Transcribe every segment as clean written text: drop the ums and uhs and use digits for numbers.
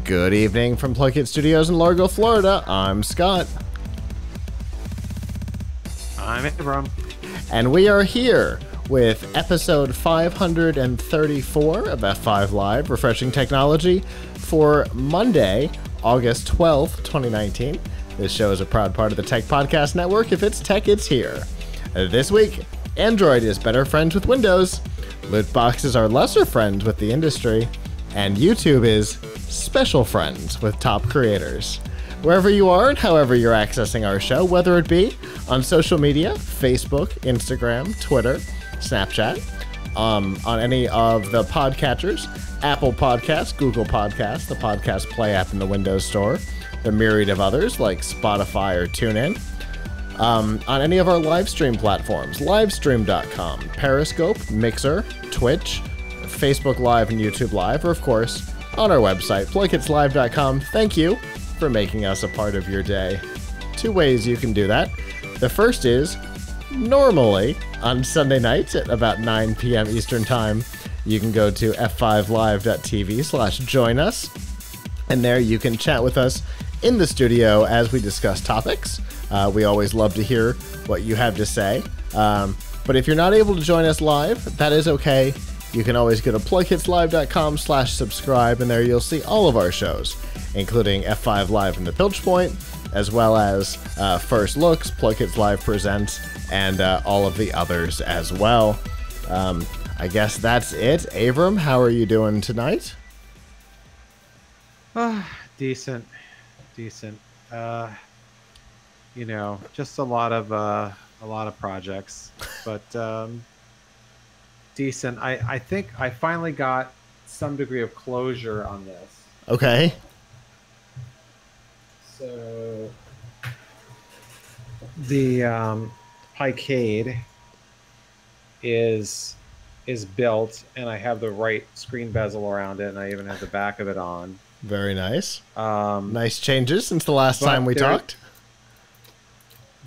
Good evening from PLUGHITZ Studios in Largo, Florida. I'm Scott. I'm Avram. And we are here with episode 534 of F5 Live, Refreshing Technology, for Monday, August 12th, 2019. This show is a proud part of the Tech Podcast Network. If it's tech, it's here. This week, Android is better friends with Windows, loot boxes are lesser friends with the industry, and YouTube is special friends with top creators. Wherever you are and however you're accessing our show, whether it be on social media, Facebook, Instagram, Twitter, Snapchat, on any of the podcatchers, Apple Podcasts, Google Podcasts, the Podcast Play app in the Windows Store, the myriad of others like Spotify or TuneIn, on any of our live stream platforms, livestream.com, Periscope, Mixer, Twitch, Facebook Live and YouTube Live, or of course, on our website, PLUGHITZlive.com. Thank you for making us a part of your day. Two ways you can do that. The first is, normally, on Sunday nights at about 9 p.m. Eastern Time, you can go to f5live.tv/join us, and there you can chat with us in the studio as we discuss topics. We always love to hear what you have to say. But if you're not able to join us live, that is okay. You can always go to PLUGHITZlive.com/subscribe, and there you'll see all of our shows, including F5 Live and the Piltch Point, as well as First Looks, PLUGHITZ Live Presents, and all of the others as well. I guess that's it. Avram, how are you doing tonight? Decent. You know, just a lot of projects, but decent. I think I finally got some degree of closure on this. Okay. So the Picade is built, and I have the right screen bezel around it, and I even have the back of it on. Very nice. Nice changes since the last time we talked.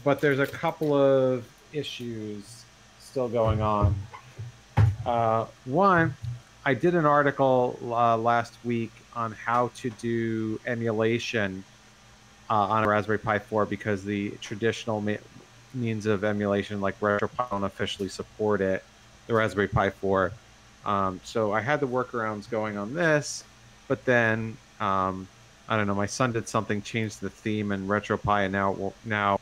But there's a couple of issues still going on. One, I did an article last week on how to do emulation on a Raspberry Pi 4 because the traditional means of emulation like RetroPie don't officially support it, the Raspberry Pi 4. So I had the workarounds going on this, but then I don't know, my son did something, changed the theme in RetroPie, and now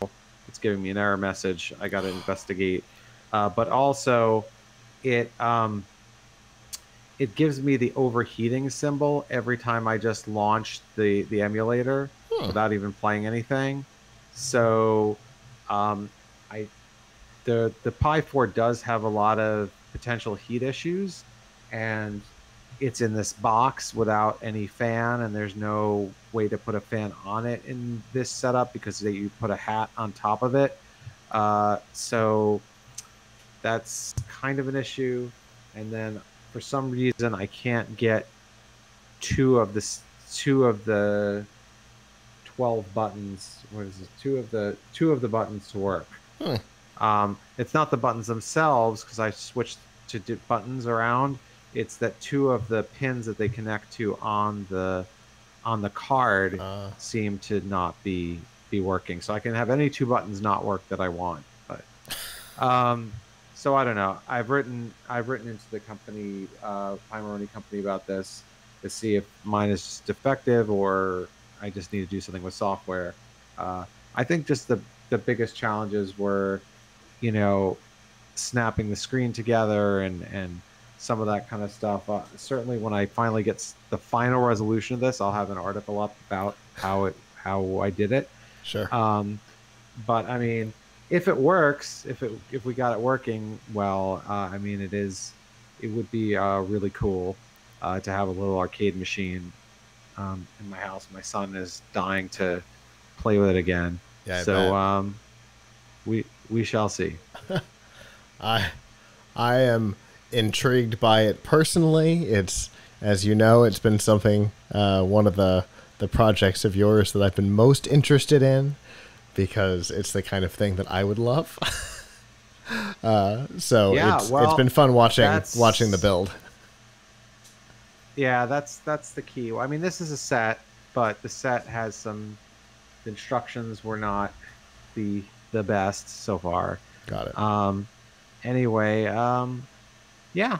it's giving me an error message. I got to investigate. But also, it gives me the overheating symbol every time I just launch the emulator without even playing anything. So the Pi 4 does have a lot of potential heat issues, and it's in this box without any fan, and there's no way to put a fan on it in this setup because you put a hat on top of it. So that's kind of an issue. And then for some reason I can't get two of the 12 buttons. What is this? Two of the buttons to work. It's not the buttons themselves because I switched to buttons around. It's that two of the pins that they connect to on the card seem to not be working. So I can have any two buttons not work that I want. But so I don't know. I've written into the company, Pimaroni company, about this to see if mine is just defective or I just need to do something with software. I think just the biggest challenges were, you know, snapping the screen together and some of that kind of stuff. Certainly when I finally get the final resolution of this, I'll have an article up about how I did it. Sure. But I mean, if it works, if we got it working well, I mean, it would be really cool to have a little arcade machine in my house. My son is dying to play with it again. Yeah, so we shall see. I am intrigued by it personally. It's, as you know, it's been something, one of the projects of yours that I've been most interested in because it's the kind of thing that I would love. So yeah, it's been fun watching the build. Yeah, that's the key. I mean, this is a set. but the set has some. The instructions were not the best so far. Got it. Anyway, yeah,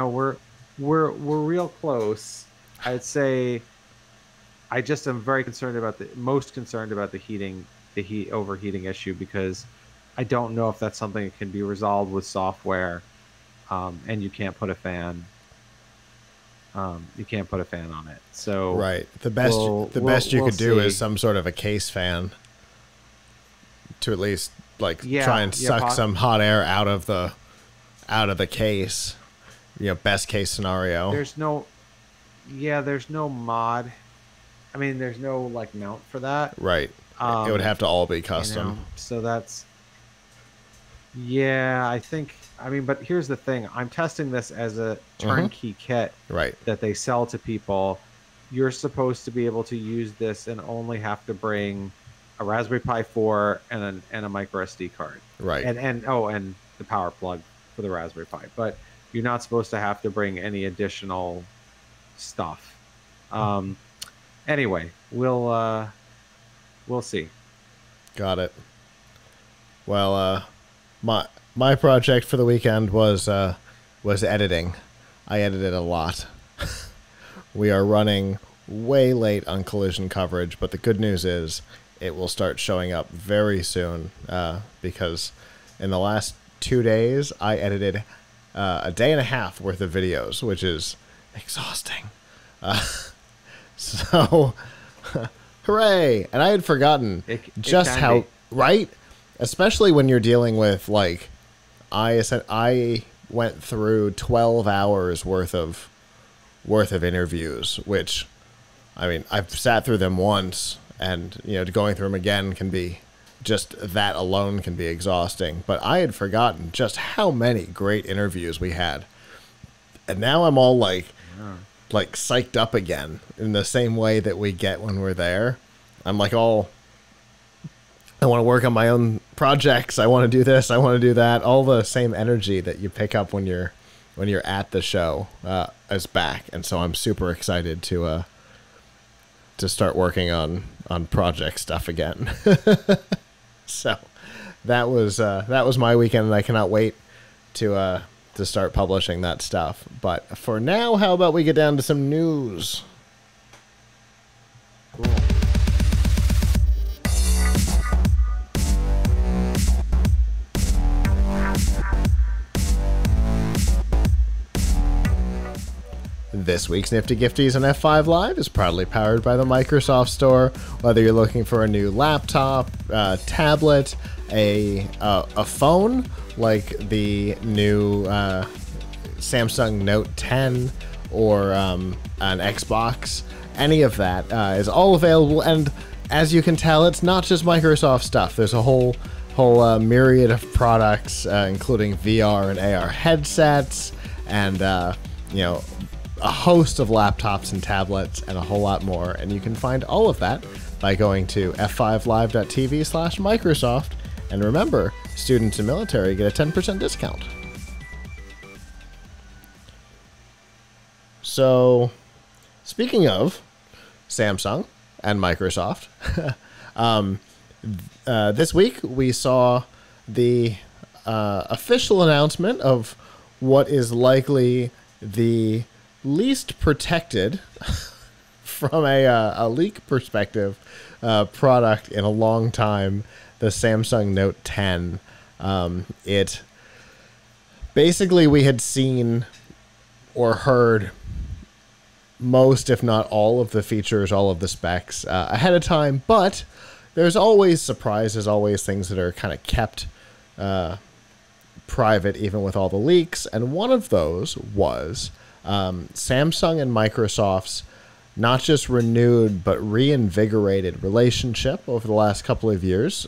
we're real close. I'd say I just am very concerned about the heat overheating issue, because I don't know if that's something that can be resolved with software, and you can't put a fan. You can't put a fan on it. So right, the best you could do is some sort of a case fan to at least try and suck some hot air out of the case. Best case scenario. There's no mod. I mean, there's no mount for that. Right. It would have to all be custom. So that's. Yeah, I think. I mean, but here's the thing. I'm testing this as a turnkey kit that they sell to people. You're supposed to be able to use this and only have to bring a Raspberry Pi 4 and a micro SD card. Right. And the power plug for the Raspberry Pi. But you're not supposed to have to bring any additional stuff. Anyway, we'll see. Got it. Well, my project for the weekend was editing. I edited a lot. We are running way late on collision coverage, but the good news is it will start showing up very soon, because in the last 2 days I edited a day and a half worth of videos, which is exhausting. So hooray. And I had forgotten just how right, especially when you're dealing with I went through 12 hours worth of interviews, which, I mean, I've sat through them once, and going through them again can be, just that alone can be exhausting. But I had forgotten just how many great interviews we had, and now I'm all psyched up again in the same way that we get when we're there. I'm I want to work on my own projects. I want to do this. I want to do that. All the same energy that you pick up when you're at the show is back, and so I'm super excited to start working on project stuff again. So that was my weekend, and I cannot wait to start publishing that stuff. But for now, how about we get down to some news? Cool. This week's Nifty Gifties on F5 Live is proudly powered by the Microsoft Store. Whether you're looking for a new laptop, tablet, a phone like the new Samsung Note 10, or an Xbox, any of that is all available. And as you can tell, it's not just Microsoft stuff. There's a whole myriad of products, including VR and AR headsets, and a host of laptops and tablets, and a whole lot more. And you can find all of that by going to f5live.tv/Microsoft. And remember, students and military get a 10% discount. So, speaking of Samsung and Microsoft, this week we saw the official announcement of what is likely the least protected from a leak perspective product in a long time, the Samsung Note 10. It basically, we had seen or heard most, if not all, of the features, all of the specs ahead of time, but there's always surprises, always things that are kind of kept private even with all the leaks, and one of those was Samsung and Microsoft's not just renewed but reinvigorated relationship over the last couple of years.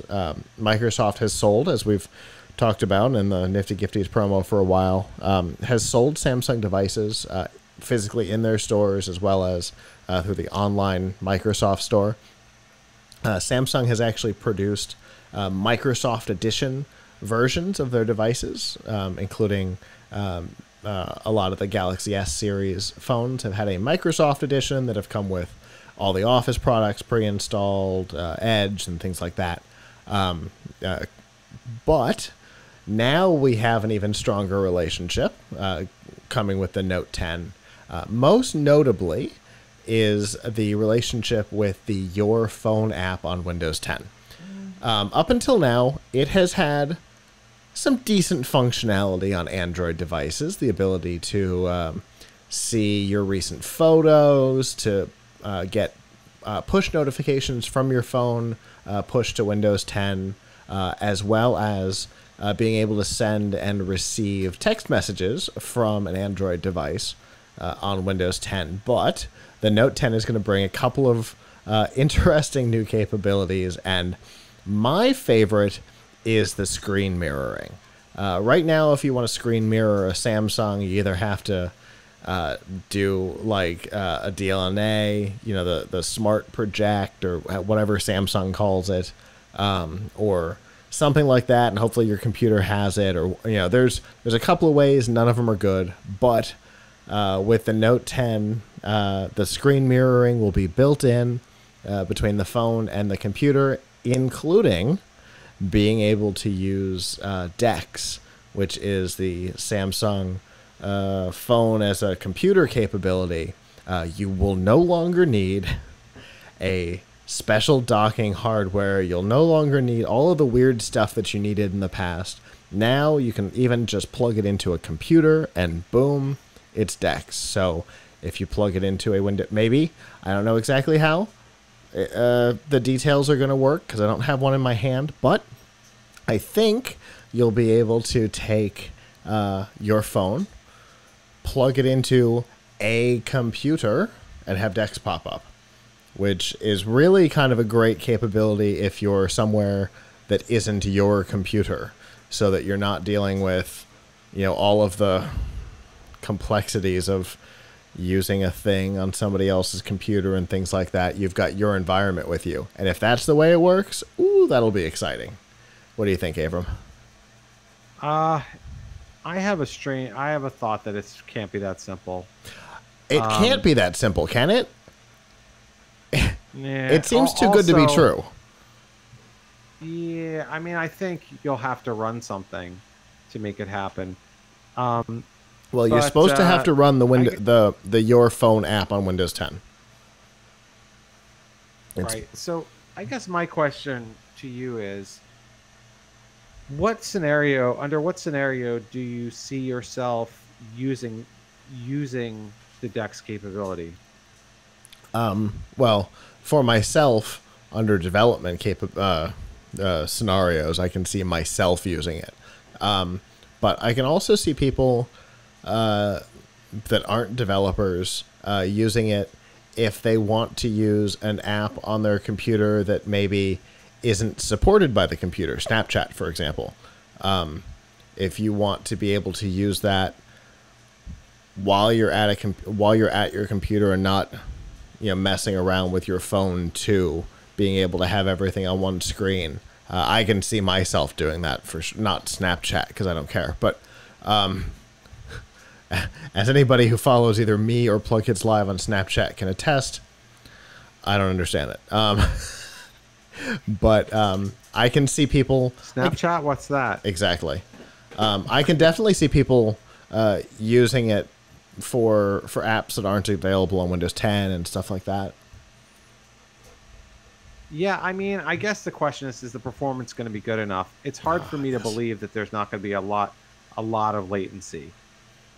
Microsoft has sold, as we've talked about in the Nifty Gifties promo for a while, has sold Samsung devices physically in their stores, as well as through the online Microsoft store. Samsung has actually produced Microsoft Edition versions of their devices, including a lot of the Galaxy S series phones have had a Microsoft Edition that have come with all the Office products pre-installed, Edge and things like that. But now we have an even stronger relationship coming with the Note 10. Most notably is the relationship with the Your Phone app on Windows 10. Up until now, it has had some decent functionality on Android devices, the ability to see your recent photos, to get push notifications from your phone, push to Windows 10, as well as being able to send and receive text messages from an Android device on Windows 10. But the Note 10 is going to bring a couple of interesting new capabilities, and my favorite is the screen mirroring. Right now, if you want to screen mirror a Samsung, you either have to do like a DLNA, you know, the smart project or whatever Samsung calls it, or something like that, and hopefully your computer has it, or you know, there's a couple of ways. None of them are good, but with the Note 10, the screen mirroring will be built in between the phone and the computer, including being able to use DeX, which is the Samsung phone as a computer capability. You will no longer need a special docking hardware. You'll no longer need all of the weird stuff that you needed in the past. Now you can even just plug it into a computer and boom, it's DeX. So if you plug it into a window, maybe, I don't know exactly how the details are going to work because I don't have one in my hand, but I think you'll be able to take your phone, plug it into a computer, and have DeX pop up, which is really kind of a great capability if you're somewhere that isn't your computer, so that you're not dealing with, you know, all of the complexities of using a thing on somebody else's computer and things like that. You've got your environment with you. And if that's the way it works, ooh, that'll be exciting. What do you think, Avram? I have a thought that it can't be that simple. It can't be that simple, can it? Yeah, it seems too good to be true. Yeah, I mean, I think you'll have to run something to make it happen. Well, you're supposed to have to run the Your Phone app on Windows 10. Right. So I guess my question to you is, under what scenario do you see yourself using the DeX capability? Well, for myself, under development scenarios, I can see myself using it. But I can also see people that aren't developers using it if they want to use an app on their computer that maybe isn't supported by the computer. Snapchat, for example. If you want to be able to use that while you're at your computer and not, you know, messing around with your phone too, being able to have everything on one screen. I can see myself doing that for not Snapchat because I don't care, but as anybody who follows either me or PLUGHITZ Live on Snapchat can attest, I don't understand it. But I can see people... Snapchat? What's that? Exactly. I can definitely see people using it for apps that aren't available on Windows 10 and stuff like that. Yeah, I mean, I guess the question is the performance going to be good enough? It's hard for me to believe that there's not going to be a lot of latency.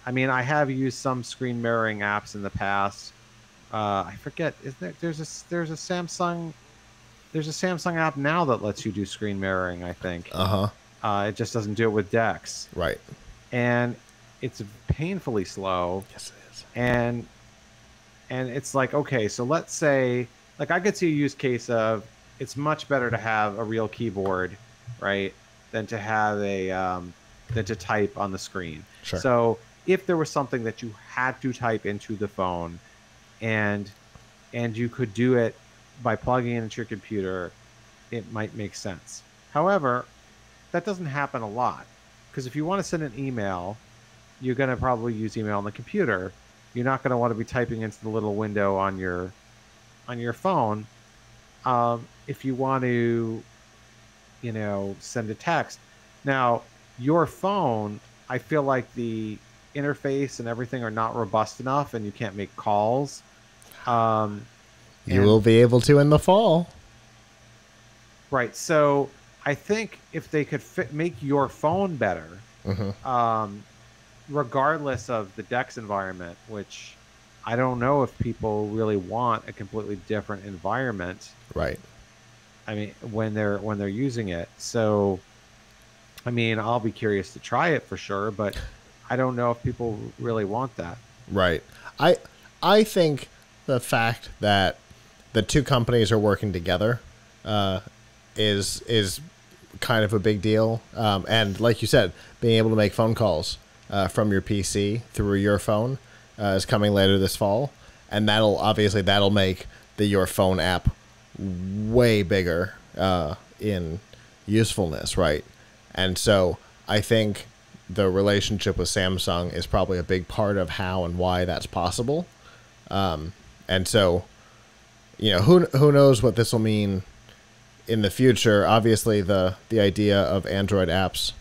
I mean, I have used some screen mirroring apps in the past. I forget. There's a Samsung app now that lets you do screen mirroring, I think. It just doesn't do it with DeX. Right. And it's painfully slow. Yes, it is. And it's like, okay, so let's say, like, I could see a use case of it's much better to have a real keyboard, right, than to have than to type on the screen. Sure. So if there was something that you had to type into the phone, and you could do it by plugging it into your computer, it might make sense. However, that doesn't happen a lot, because if you want to send an email, you're going to probably use email on the computer. You're not going to want to be typing into the little window on your on your phone if you want to, send a text. Now, your phone, I feel like the interface and everything are not robust enough, and you can't make calls. You will be able to in the fall. Right. So I think if they could make your phone better, regardless of the DeX environment, which I don't know if people really want a completely different environment. Right. I mean, when they're using it. So, I mean, I'll be curious to try it for sure, but I don't know if people really want that. Right. I think the fact that the two companies are working together is kind of a big deal. And like you said, being able to make phone calls from your PC through your phone is coming later this fall, and that'll make the Your Phone app way bigger in usefulness, right? And so I think the relationship with Samsung is probably a big part of how and why that's possible. And so, who knows what this will mean in the future. Obviously, the idea of Android apps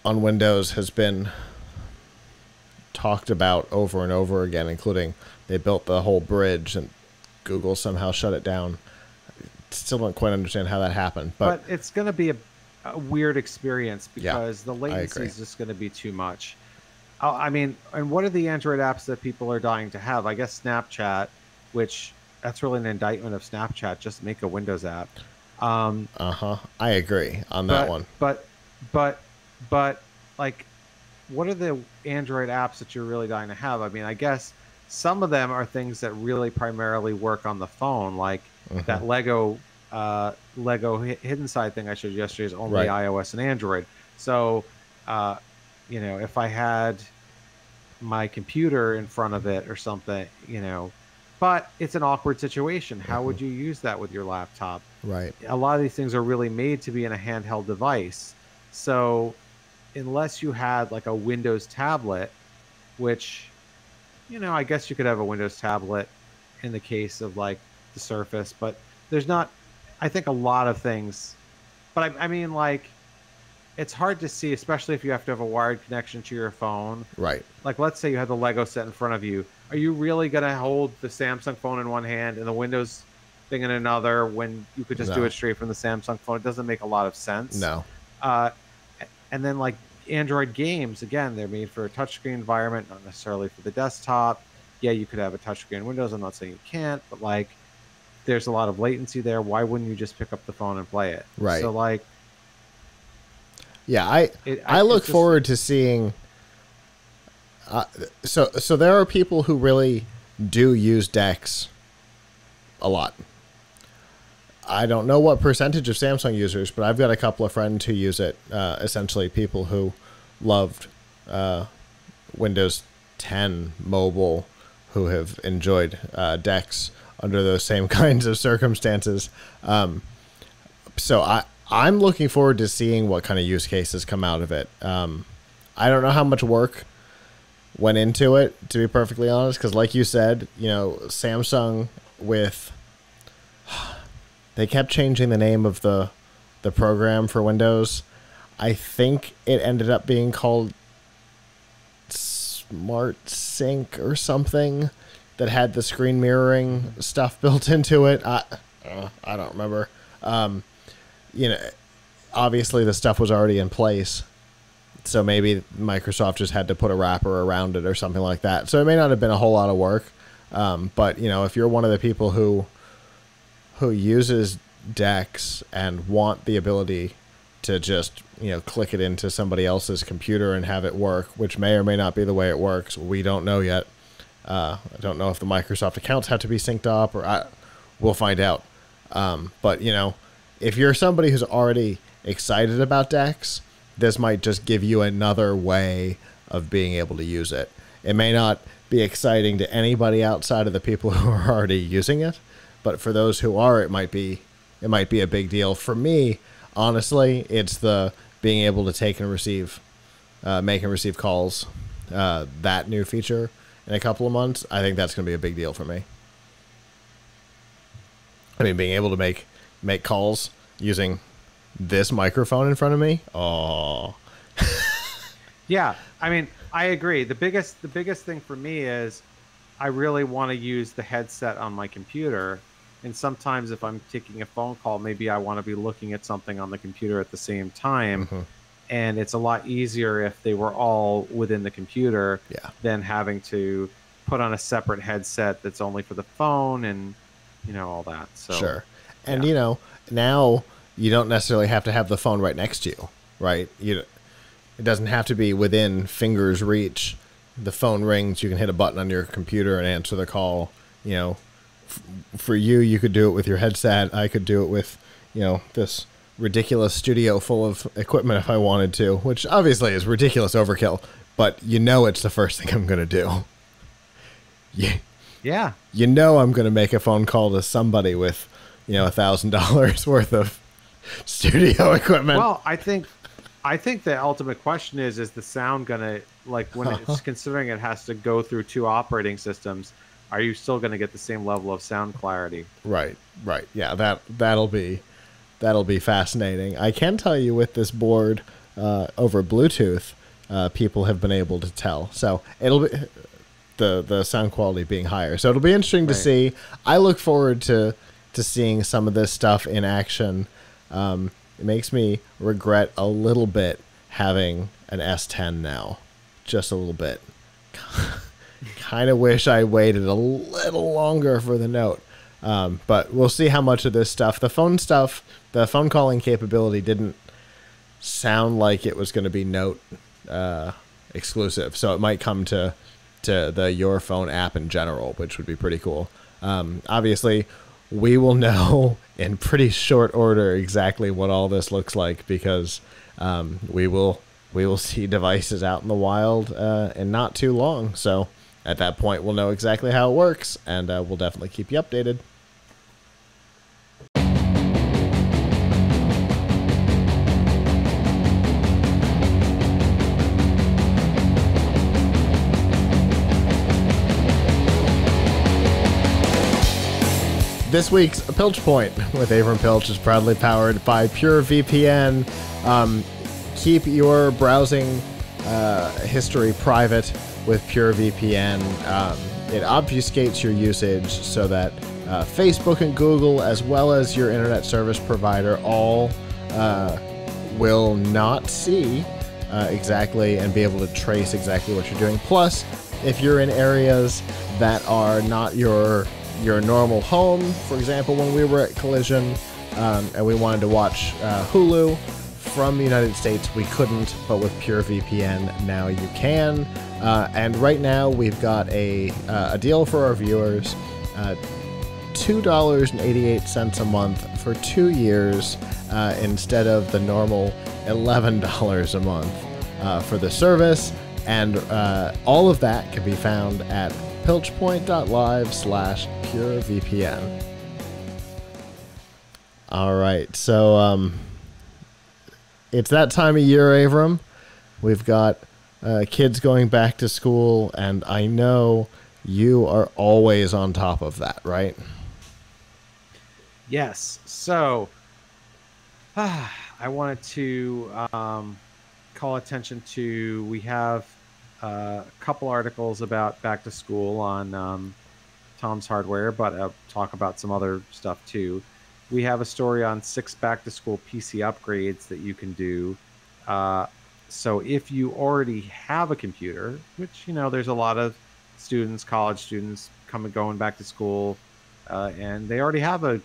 on Windows has been talked about over and over again, including they built the whole bridge and Google somehow shut it down. Still don't quite understand how that happened. But it's going to be a weird experience because the latency is just going to be too much. I mean, and what are the Android apps that people are dying to have? I guess Snapchat, which that's really an indictment of Snapchat. Just make a Windows app. I agree on that one. But like, what are the Android apps that you're really dying to have? I mean, I guess some of them are things that really primarily work on the phone, like that Lego hidden side thing I showed you yesterday is only iOS and Android. So, if I had my computer in front of it or something, but it's an awkward situation. How would you use that with your laptop? Right. A lot of these things are really made to be in a handheld device. So unless you had like a Windows tablet, which, I guess you could have a Windows tablet in the case of like the Surface, but there's not, I think, a lot of things. But I mean, like, it's hard to see, especially if you have to have a wired connection to your phone. Right. Like, let's say you have the Lego set in front of you. Are you really going to hold the Samsung phone in one hand and the Windows thing in another when you could just do it straight from the Samsung phone? It doesn't make a lot of sense. No. And then, like, Android games, again, they're made for a touchscreen environment, not necessarily for the desktop. Yeah, you could have a touchscreen Windows. I'm not saying you can't, but, like, there's a lot of latency there. Why wouldn't you just pick up the phone and play it? Right. So, like... Yeah, I look forward to seeing... So there are people who really do use DeX a lot. I don't know what percentage of Samsung users, but I've got a couple of friends who use it. Essentially, people who loved Windows 10 mobile, who have enjoyed DeX under those same kinds of circumstances. So I'm looking forward to seeing what kind of use cases come out of it. I don't know how much work went into it, to be perfectly honest, because like you said, Samsung they kept changing the name of the program for Windows. I think it ended up being called Smart Sync or something that had the screen mirroring stuff built into it. I don't remember. Obviously the stuff was already in place, so maybe Microsoft just had to put a wrapper around it or something like that. So it may not have been a whole lot of work. But if you're one of the people who uses DeX and want the ability to just, click it into somebody else's computer and have it work, which may or may not be the way it works. We don't know yet. I don't know if the Microsoft accounts have to be synced up, or we'll find out. But, if you're somebody who's already excited about DeX, this might just give you another way of being able to use it. It may not be exciting to anybody outside of the people who are already using it, but for those who are, it might be a big deal. For me, honestly, it's the being able to take and receive, make and receive calls. That new feature in a couple of months, I think that's going to be a big deal for me. I mean, being able to make calls using this microphone in front of me. Oh, Yeah, I mean, I agree. The biggest thing for me is I really want to use the headset on my computer. And sometimes if I'm taking a phone call, maybe I want to be looking at something on the computer at the same time. And it's a lot easier if they were all within the computer yeah. than having to put on a separate headset that's only for the phone and, all that. So, Sure. And, yeah. now you don't necessarily have to have the phone right next to you, right? It doesn't have to be within finger's reach. The phone rings, you can hit a button on your computer and answer the call. For you could do it with your headset. I could do it with, this ridiculous studio full of equipment if I wanted to, which obviously is ridiculous overkill, but it's the first thing I'm going to do. Yeah. I'm going to make a phone call to somebody with, $1,000 worth of studio equipment. Well, I think the ultimate question is the sound gonna, like, when it's considering it has to go through 2 operating systems, are you still gonna get the same level of sound clarity? Right. Yeah, that'll be fascinating. I can tell you with this board over Bluetooth, people have been able to tell. So it'll be the sound quality being higher. So it'll be interesting to see. I look forward to seeing some of this stuff in action. It makes me regret a little bit having an S10 now. Just a little bit. Kind of wish I waited a little longer for the Note. But we'll see how much of this stuff. The phone calling capability didn't sound like it was going to be Note exclusive. So it might come to the Your Phone app in general, which would be pretty cool. Obviously, we will know in pretty short order exactly what all this looks like, because we will see devices out in the wild in not too long. So at that point, we'll know exactly how it works, and we'll definitely keep you updated. This week's Piltch Point with Avram Piltch is proudly powered by PureVPN. Keep your browsing history private with PureVPN. It obfuscates your usage so that Facebook and Google, as well as your internet service provider, all will not see exactly and be able to trace exactly what you're doing. Plus, if you're in areas that are not your normal home, for example, when we were at Collision and we wanted to watch Hulu from the United States, we couldn't, but with PureVPN now you can. And right now we've got a deal for our viewers, $2.88 a month for 2 years instead of the normal $11 a month for the service. And all of that can be found at piltchpoint.live/PureVPN. All right, so it's that time of year, Avram. We've got kids going back to school, and I know you are always on top of that, right? Yes. So I wanted to call attention to, we have a couple articles about back to school on Tom's Hardware, but I'll talk about some other stuff too. We have a story on 6 back to school PC upgrades that you can do. So if you already have a computer, which, there's a lot of students, college students going back to school, and they already have a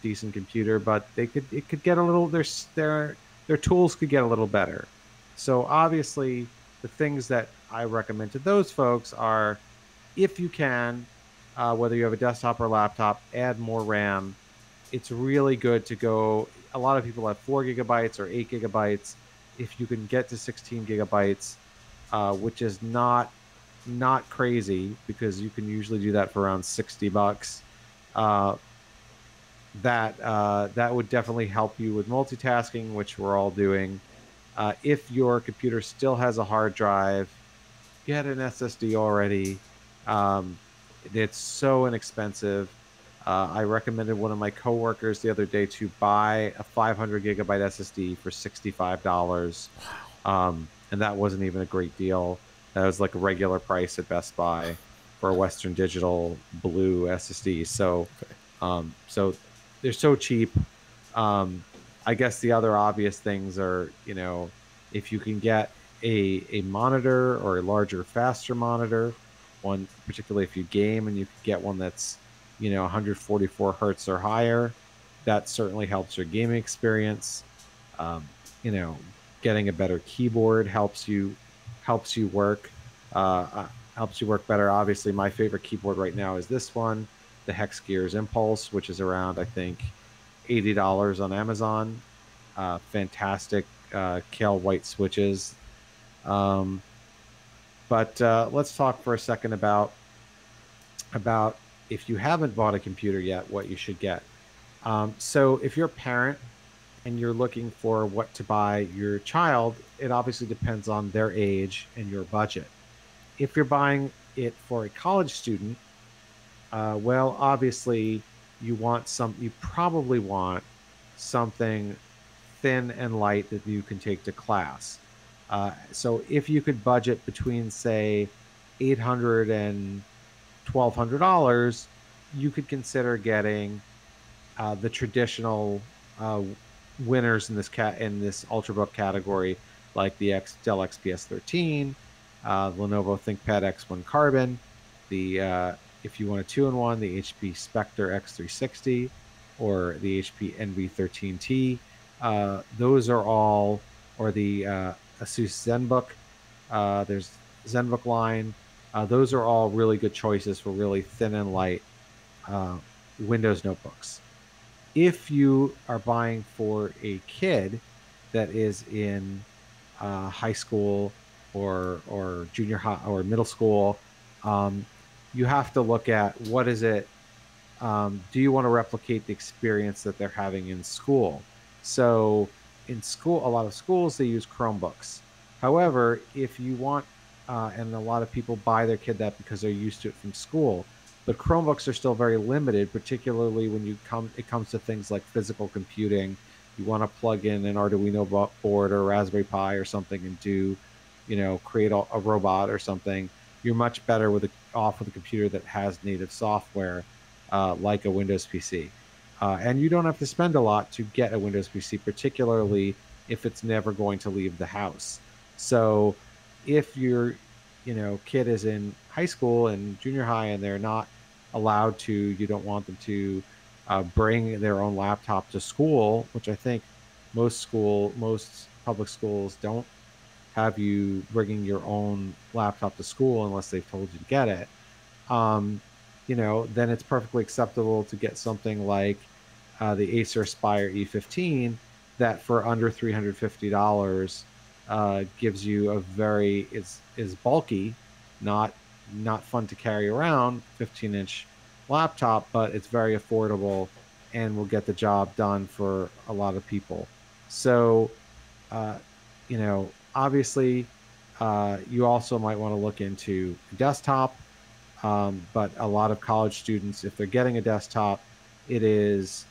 decent computer, but it could get a little, their tools could get a little better. So obviously the things that I recommend to those folks are, if you can, whether you have a desktop or laptop, add more RAM. It's really good to go. A lot of people have 4 gigabytes or 8 gigabytes. If you can get to 16 gigabytes, which is not crazy, because you can usually do that for around $60. That would definitely help you with multitasking, which we're all doing. If your computer still has a hard drive, get an SSD already. It's so inexpensive. I recommended one of my coworkers the other day to buy a 500 gigabyte SSD for $65. And that wasn't even a great deal. That was like a regular price at Best Buy for a Western Digital blue SSD. So they're so cheap. I guess the other obvious things are, if you can get a monitor or a larger, faster monitor, one particularly if you game and you can get one that's 144 hertz or higher, that certainly helps your gaming experience. Um, you know, Getting a better keyboard helps you work helps you work better. Obviously, my favorite keyboard right now is this one, the Hex Gears Impulse, which is around I think $80 on Amazon. Fantastic Kale white switches. Um, but let's talk for a second about if you haven't bought a computer yet, what you should get. So if you're a parent and you're looking for what to buy your child, it obviously depends on their age and your budget. If you're buying it for a college student, well, obviously you probably want something thin and light that you can take to class. So if you could budget between, say, 800 and $1,200, you could consider getting the traditional winners in this ultrabook category, like the Dell XPS 13, Lenovo ThinkPad X1 Carbon, the if you want a two-in-one, the HP Spectre X360, or the HP NV13T. Those are all, or the Asus ZenBook. There's ZenBook line. Those are all really good choices for really thin and light Windows notebooks. If you are buying for a kid that is in high school or junior high or middle school, you have to look at what is it. Do you want to replicate the experience that they're having in school? So in school, a lot of schools, they use Chromebooks. However, if you want, and a lot of people buy their kid that because they're used to it from school, but Chromebooks are still very limited, particularly when it comes to things like physical computing. You want to plug in an Arduino board or a Raspberry Pi or something and create a robot or something. You're much better off with a computer that has native software, like a Windows PC. And you don't have to spend a lot to get a Windows PC, particularly if it's never going to leave the house. So if your kid is in high school and junior high and they're not allowed to, you don't want them to bring their own laptop to school, which I think most public schools don't have you bringing your own laptop to school unless they've told you to get it. Then it's perfectly acceptable to get something like the Acer Aspire E15 that for under $350 gives you is bulky, not fun to carry around, 15-inch laptop, but it's very affordable and will get the job done for a lot of people. So, obviously, you also might want to look into a desktop. But a lot of college students, if they're getting a desktop, it is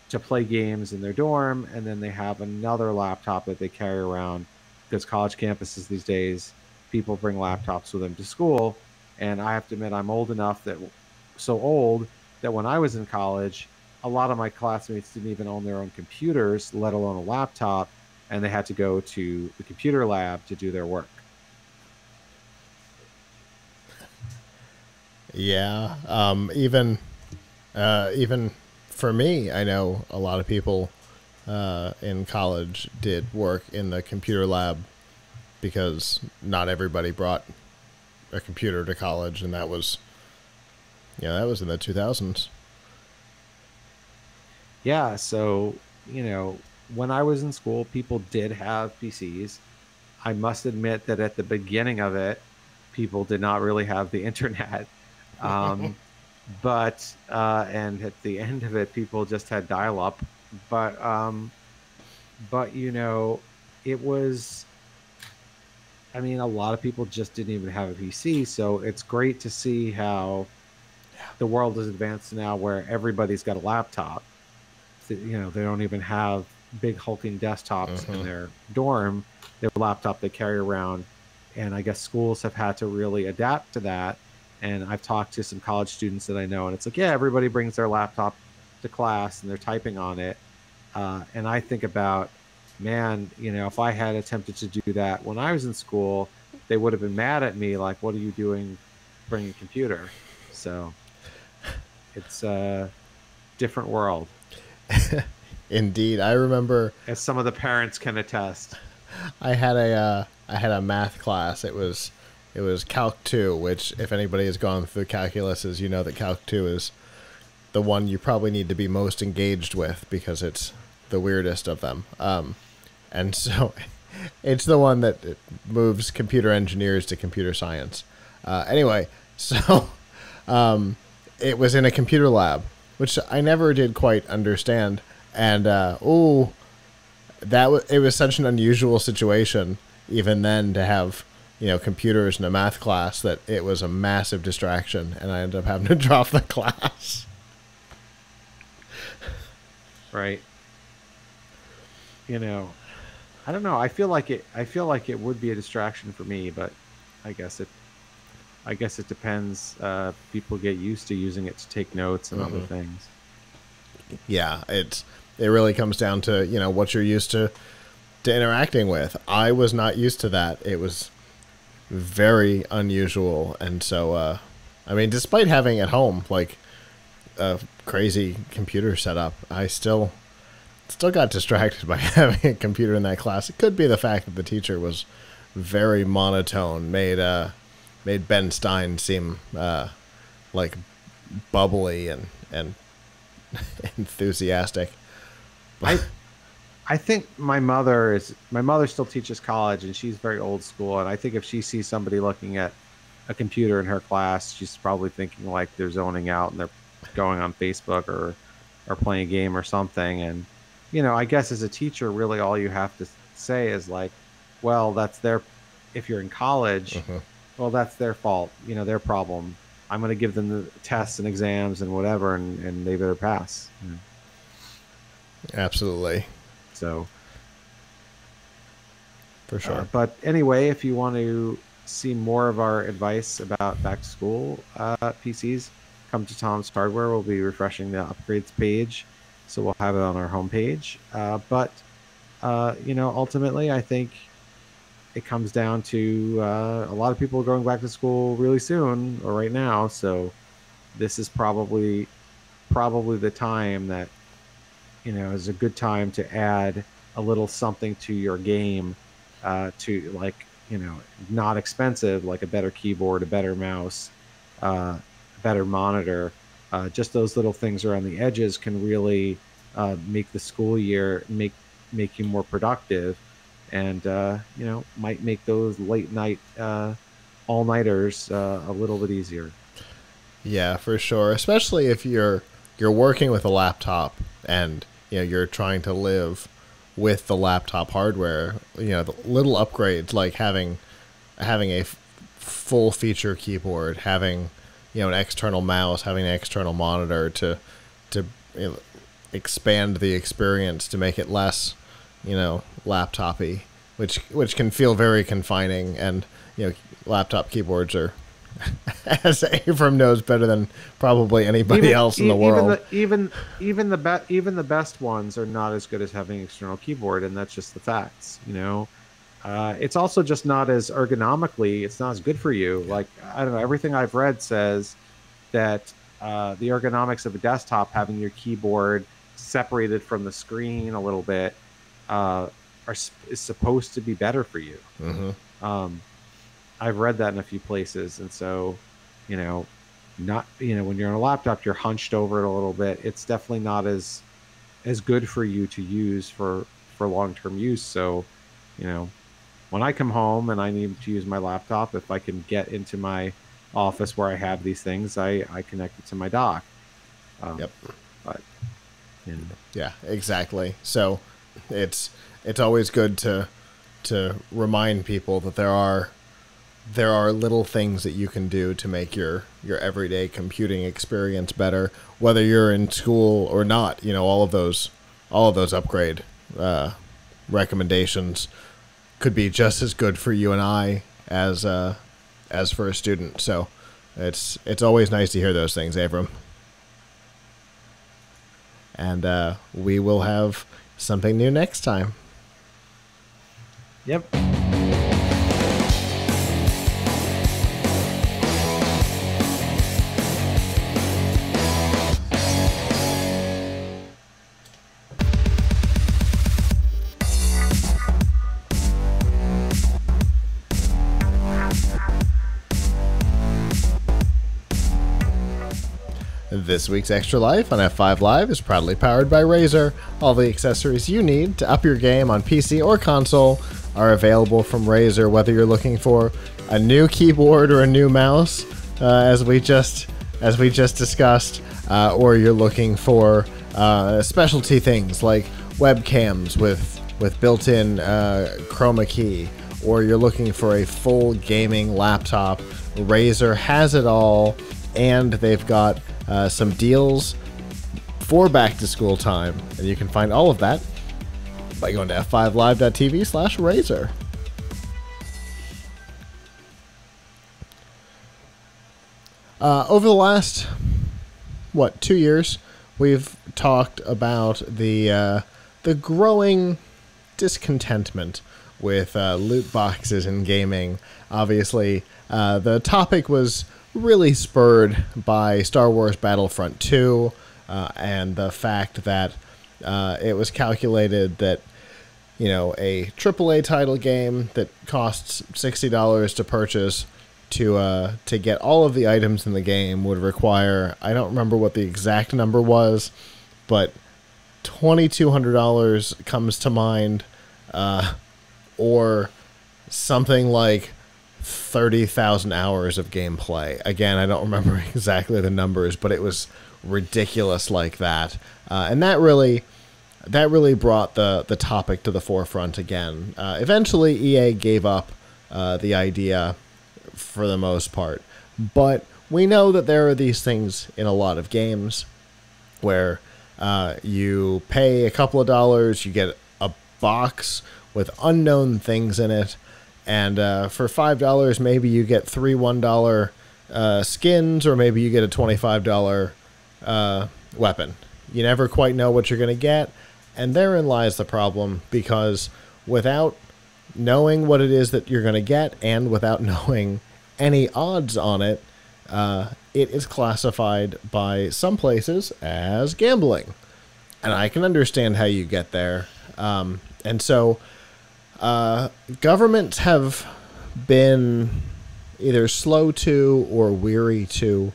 to play games in their dorm, and then they have another laptop that they carry around, because college campuses these days, people bring laptops with them to school. And I have to admit, I'm so old that when I was in college, a lot of my classmates didn't even own their own computers, let alone a laptop, and they had to go to the computer lab to do their work. Yeah. Even for me, I know a lot of people in college did work in the computer lab because not everybody brought a computer to college, and that was in the 2000s. Yeah, so, when I was in school, people did have PCs. I must admit that at the beginning of it, people did not really have the internet. But and at the end of it, people just had dial-up. But it was, a lot of people just didn't even have a PC. So it's great to see how the world is advanced now where everybody's got a laptop. You know, they don't even have big hulking desktops in their dorm. They have a laptop they carry around, and I guess schools have had to really adapt to that. And I've talked to some college students that I know, and it's like, yeah, everybody brings their laptop to class and they're typing on it. And I think about, man, you know, if I had attempted to do that when I was in school, they would have been mad at me, like, what are you doing bringing a computer? So it's a different world. Indeed. I remember, As some of the parents can attest. I had a math class. It was Calc 2, which, if anybody has gone through calculuses, you know that Calc 2 is the one you probably need to be most engaged with because it's the weirdest of them. And so it's the one that moves computer engineers to computer science. Anyway, so it was in a computer lab, which I never did quite understand. And it was such an unusual situation even then to have, you know, computers in a math class that it was a massive distraction, and I ended up having to drop the class. Right. You know, I don't know. I feel like it would be a distraction for me, but I guess it depends. People get used to using it to take notes and other things. Yeah, it really comes down to, you know, what you're used to interacting with. I was not used to that. It was very unusual, and so I mean, despite having at home like a crazy computer setup, I still got distracted by having a computer in that class. It could be the fact that the teacher was very monotone, made Ben Stein seem like bubbly and enthusiastic. I think my mother still teaches college, and she's very old school, and I think if she sees somebody looking at a computer in her class, she's probably thinking like they're zoning out and they're going on Facebook or playing a game or something. And, you know, I guess as a teacher, really all you have to say is like, well, that's their, if you're in college, well, that's their fault, you know, their problem. I'm going to give them the tests and exams and whatever, and they better pass. You know? Absolutely. So, for sure. But anyway, if you want to see more of our advice about back to school PCs, come to Tom's Hardware. We'll be refreshing the upgrades page, so we'll have it on our homepage. But you know, ultimately, I think it comes down to a lot of people are going back to school really soon or right now. So this is probably the time that, you know, is a good time to add a little something to your game, to, like, you know, not expensive, like a better keyboard, a better mouse, a better monitor. Just those little things around the edges can really make the school year, make you more productive, and you know, might make those late night all-nighters a little bit easier. Yeah, for sure. Especially if you're working with a laptop and, you know, you're trying to live with the laptop hardware. You know, the little upgrades like having a full feature keyboard, having, you know, an external mouse, having an external monitor to you know, expand the experience to make it less, you know, laptop-y, which can feel very confining. And, you know, laptop keyboards are, as Avram knows better than probably anybody else in the world. Even the best ones are not as good as having an external keyboard, and that's just the facts. You know, it's also just not as ergonomically. It's not as good for you. Like, I don't know. Everything I've read says that the ergonomics of a desktop, having your keyboard separated from the screen a little bit, is supposed to be better for you. I've read that in a few places, and so, you know, when you're on a laptop, you're hunched over it a little bit. It's definitely not as good for you to use for long-term use. So, you know, when I come home and I need to use my laptop, if I can get into my office where I have these things, I connect it to my dock. Yep. But, you know. Yeah, exactly. So it's always good to remind people that there are there are little things that you can do to make your everyday computing experience better, whether you're in school or not. You know, all of those upgrade recommendations could be just as good for you and I as for a student. So it's always nice to hear those things, Avram. And we will have something new next time. Yep. This week's Extra Life on F5 Live is proudly powered by Razer. All the accessories you need to up your game on PC or console are available from Razer, whether you're looking for a new keyboard or a new mouse, as we just discussed, or you're looking for specialty things like webcams with built-in chroma key, or you're looking for a full gaming laptop. Razer has it all, and they've got some deals for back to school time, and you can find all of that by going to f5live.tv/Razer. Over the last 2 years, we've talked about the growing discontentment with loot boxes in gaming. Obviously, the topic was really spurred by Star Wars Battlefront 2 and the fact that it was calculated that, you know, a AAA title game that costs $60 to purchase to get all of the items in the game would require, I don't remember what the exact number was, but $2,200 comes to mind, or something like 30,000 hours of gameplay. Again, I don't remember exactly the numbers, but it was ridiculous like that. And that really brought the topic to the forefront again. Eventually, EA gave up the idea for the most part. But we know that there are these things in a lot of games where you pay a couple of dollars, you get a box with unknown things in it, and for $5, maybe you get 3 $1 skins, or maybe you get a $25 weapon. You never quite know what you're going to get, and therein lies the problem, because without knowing what it is that you're going to get, and without knowing any odds on it, it is classified by some places as gambling. And I can understand how you get there. And so governments have been either slow to or weary to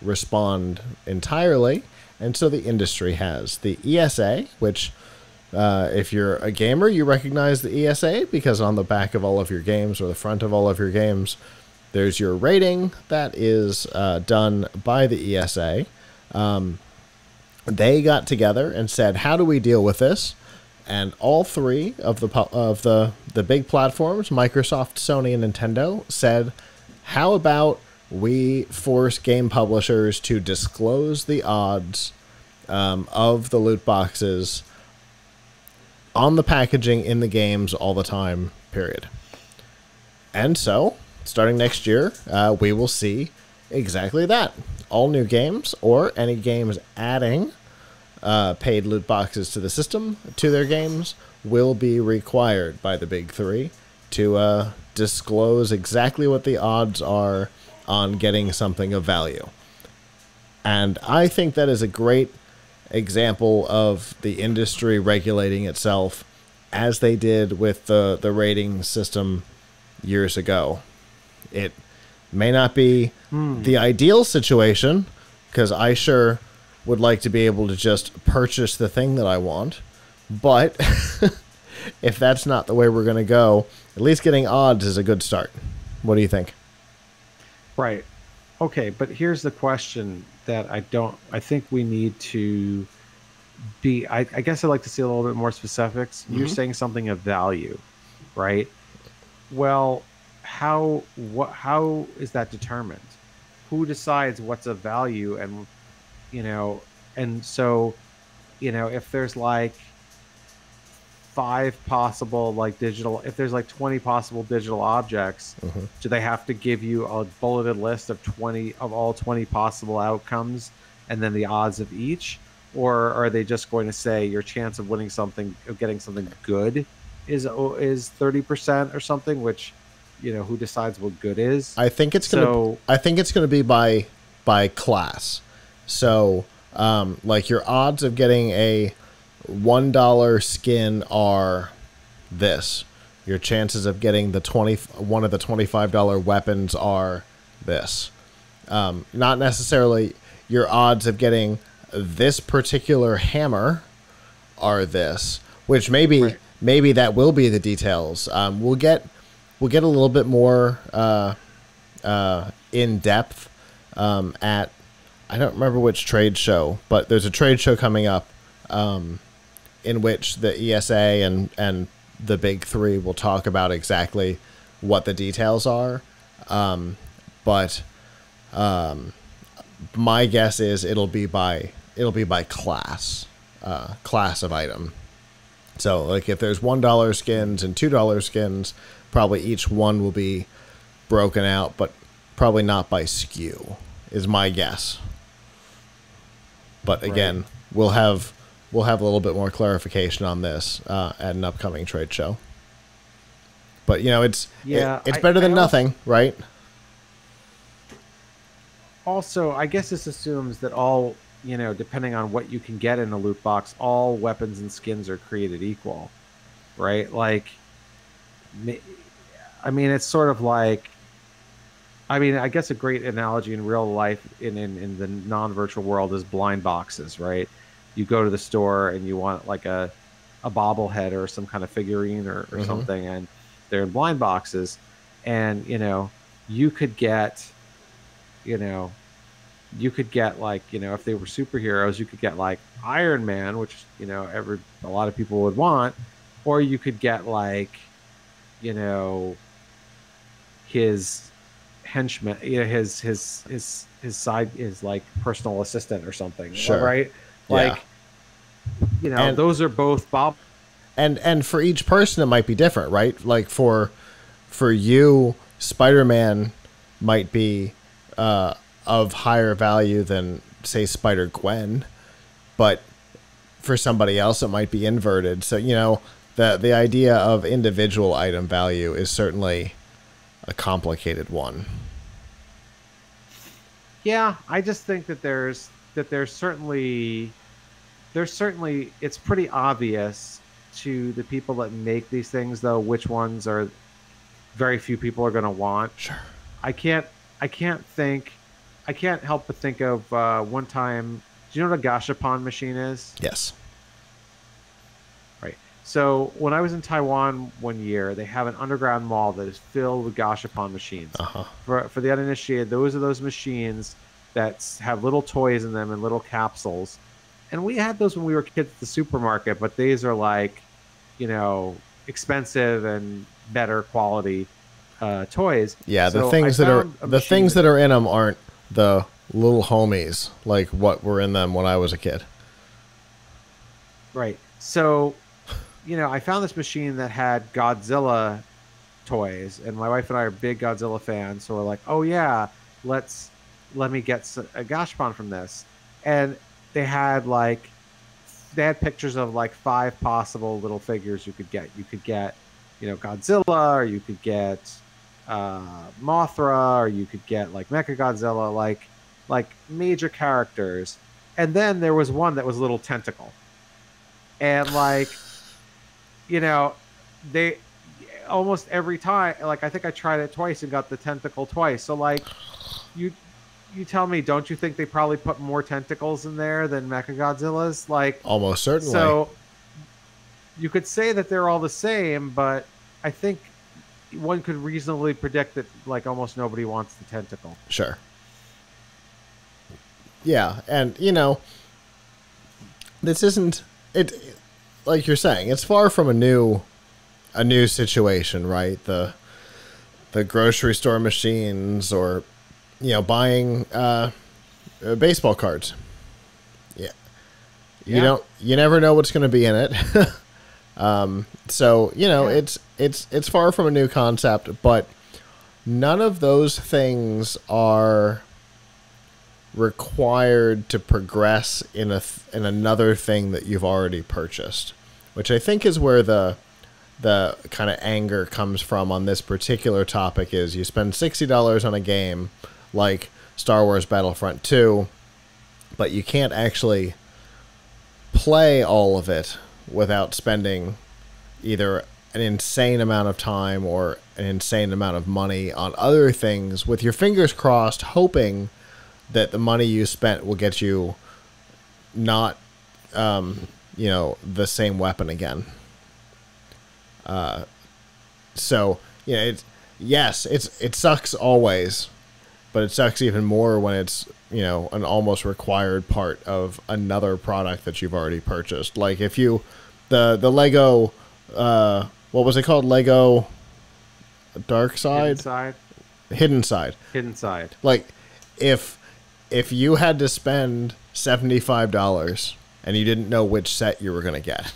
respond entirely, and so the industry has. The ESA, which if you're a gamer, you recognize the ESA because on the back of all of your games, or the front of all of your games, there's your rating that is done by the ESA. They got together and said, how do we deal with this? And all three of the big platforms, Microsoft, Sony, and Nintendo, said, how about we force game publishers to disclose the odds of the loot boxes on the packaging in the games all the time, period. And so, starting next year, we will see exactly that. All new games, or any games adding paid loot boxes to the system, to their games, will be required by the big three to disclose exactly what the odds are on getting something of value. And I think that is a great example of the industry regulating itself, as they did with the rating system years ago. It may not be the ideal situation, because I sure would like to be able to just purchase the thing that I want, but if that's not the way we're going to go, at least getting odds is a good start. What do you think? Right. Okay, but here's the question that I think we need to be, I guess I'd like to see a little bit more specifics. You're saying something of value, right? Well, how is that determined? Who decides what's of value? And you know, and so if there's like five possible like digital, if there's like 20 possible digital objects, do they have to give you a bulleted list of 20 of all 20 possible outcomes and then the odds of each? Or are they just going to say your chance of winning something, of getting something good is 30% or something, which who decides what good is? I think it's gonna be by class. So like your odds of getting a $1 skin are this. Your chances of getting one of the $25 weapons are this. Not necessarily your odds of getting this particular hammer are this, which maybe that will be the details. We'll get a little bit more in depth at, I don't remember which trade show, but there's a trade show coming up in which the ESA and the big three will talk about exactly what the details are. But my guess is it'll be by class of item. So like if there's $1 skins and $2 skins, probably each one will be broken out, but probably not by SKU is my guess. But again, we'll have a little bit more clarification on this at an upcoming trade show. But it's better than nothing, right? Also, I guess this assumes that all, depending on what you can get in a loot box, all weapons and skins are created equal, right? Like, I mean, it's sort of like, I guess a great analogy in real life in the non-virtual world is blind boxes, right? You go to the store and you want like a bobblehead or some kind of figurine or something, and they're in blind boxes, and you could get like, if they were superheroes, you could get like Iron Man, which a lot of people would want, or you could get like his henchman, his side, his like personal assistant or something, sure, right? Like, and those are both Bob. And for each person, it might be different, right? Like for you, Spider-Man might be of higher value than, say, Spider-Gwen, but for somebody else, it might be inverted. So, the idea of individual item value is certainly a complicated one. Yeah, I just think that there's certainly it's pretty obvious to the people that make these things, though, which ones are very few people are going to want. Sure. I can't help but think of one time. Do you know what a gashapon machine is? Yes. Right. So when I was in Taiwan one year, they have an underground mall that is filled with gashapon machines. For the uninitiated, those are those machines that have little toys in them and little capsules. And we had those when we were kids at the supermarket, but these are like, expensive and better quality toys. Yeah, the things that are in them aren't the little homies like what were in them when I was a kid. Right. So, I found this machine that had Godzilla toys, and my wife and I are big Godzilla fans. So we're like, oh yeah, let me get a gashapon from this. And they had pictures of like 5 possible little figures you could get. You could get, Godzilla, or you could get Mothra, or you could get like Mechagodzilla, like major characters. And then there was one that was a little tentacle, and they almost every time, like I think I tried it twice and got the tentacle twice. So like you tell me, don't you think they probably put more tentacles in there than Mechagodzilla's? Like, almost certainly. So you could say that they're all the same, but I think one could reasonably predict that like almost nobody wants the tentacle. Sure. Yeah, and this isn't it. Like you're saying, it's far from a new situation, right? The the grocery store machines, or buying baseball cards. Yeah, you never know what's going to be in it. So it's far from a new concept, but none of those things are required to progress in another thing that you've already purchased, which I think is where the kind of anger comes from on this particular topic. Is you spend $60 on a game like Star Wars Battlefront 2, but you can't actually play all of it without spending either an insane amount of time or an insane amount of money on other things, with your fingers crossed, hoping that the money you spent will get you not, the same weapon again. So it sucks always, but it sucks even more when it's an almost required part of another product that you've already purchased. Like if the Lego, what was it called? Lego Dark Side? Hidden Side. Like if you had to spend $75 and you didn't know which set you were going to get.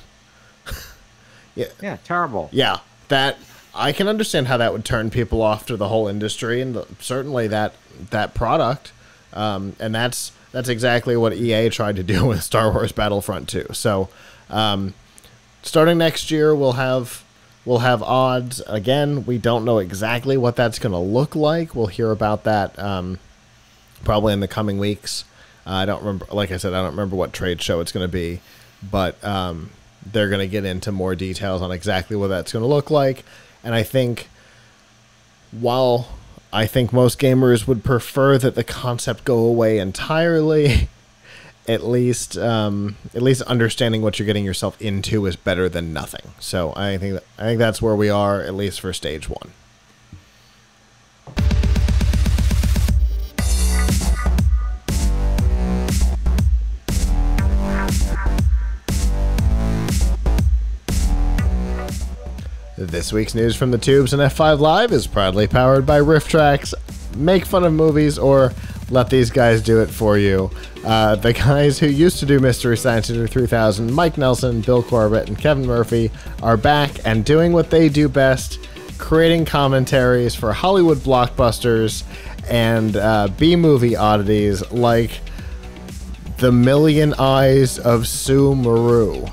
Yeah, terrible. Yeah, that I can understand how that would turn people off to the whole industry, and certainly that product. And that's exactly what EA tried to do with Star Wars Battlefront 2. So, starting next year, we'll have odds. Again, we don't know exactly what that's going to look like. We'll hear about that probably in the coming weeks. I don't remember. Like I said, I don't remember what trade show it's going to be, but they're going to get into more details on exactly what that's going to look like. And I think, while I think most gamers would prefer that the concept go away entirely, at least understanding what you're getting yourself into is better than nothing. So I think that's where we are, at least for stage one. This week's news from the tubes and F5 Live is proudly powered by RiffTrax. Make fun of movies or let these guys do it for you. The guys who used to do Mystery Science Theater 3000, Mike Nelson, Bill Corbett, and Kevin Murphy, are back and doing what they do best, creating commentaries for Hollywood blockbusters and B-movie oddities like The Million Eyes of Sue Maru.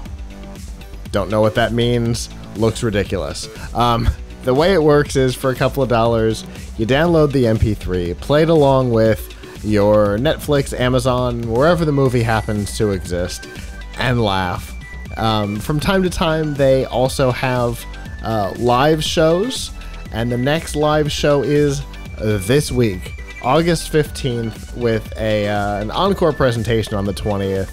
Don't know what that means. Looks ridiculous. The way it works is, for a couple of dollars, you download the MP3, play it along with your Netflix, Amazon, wherever the movie happens to exist, and laugh. From time to time, they also have live shows, and the next live show is this week, August 15th, with an encore presentation on the 20th.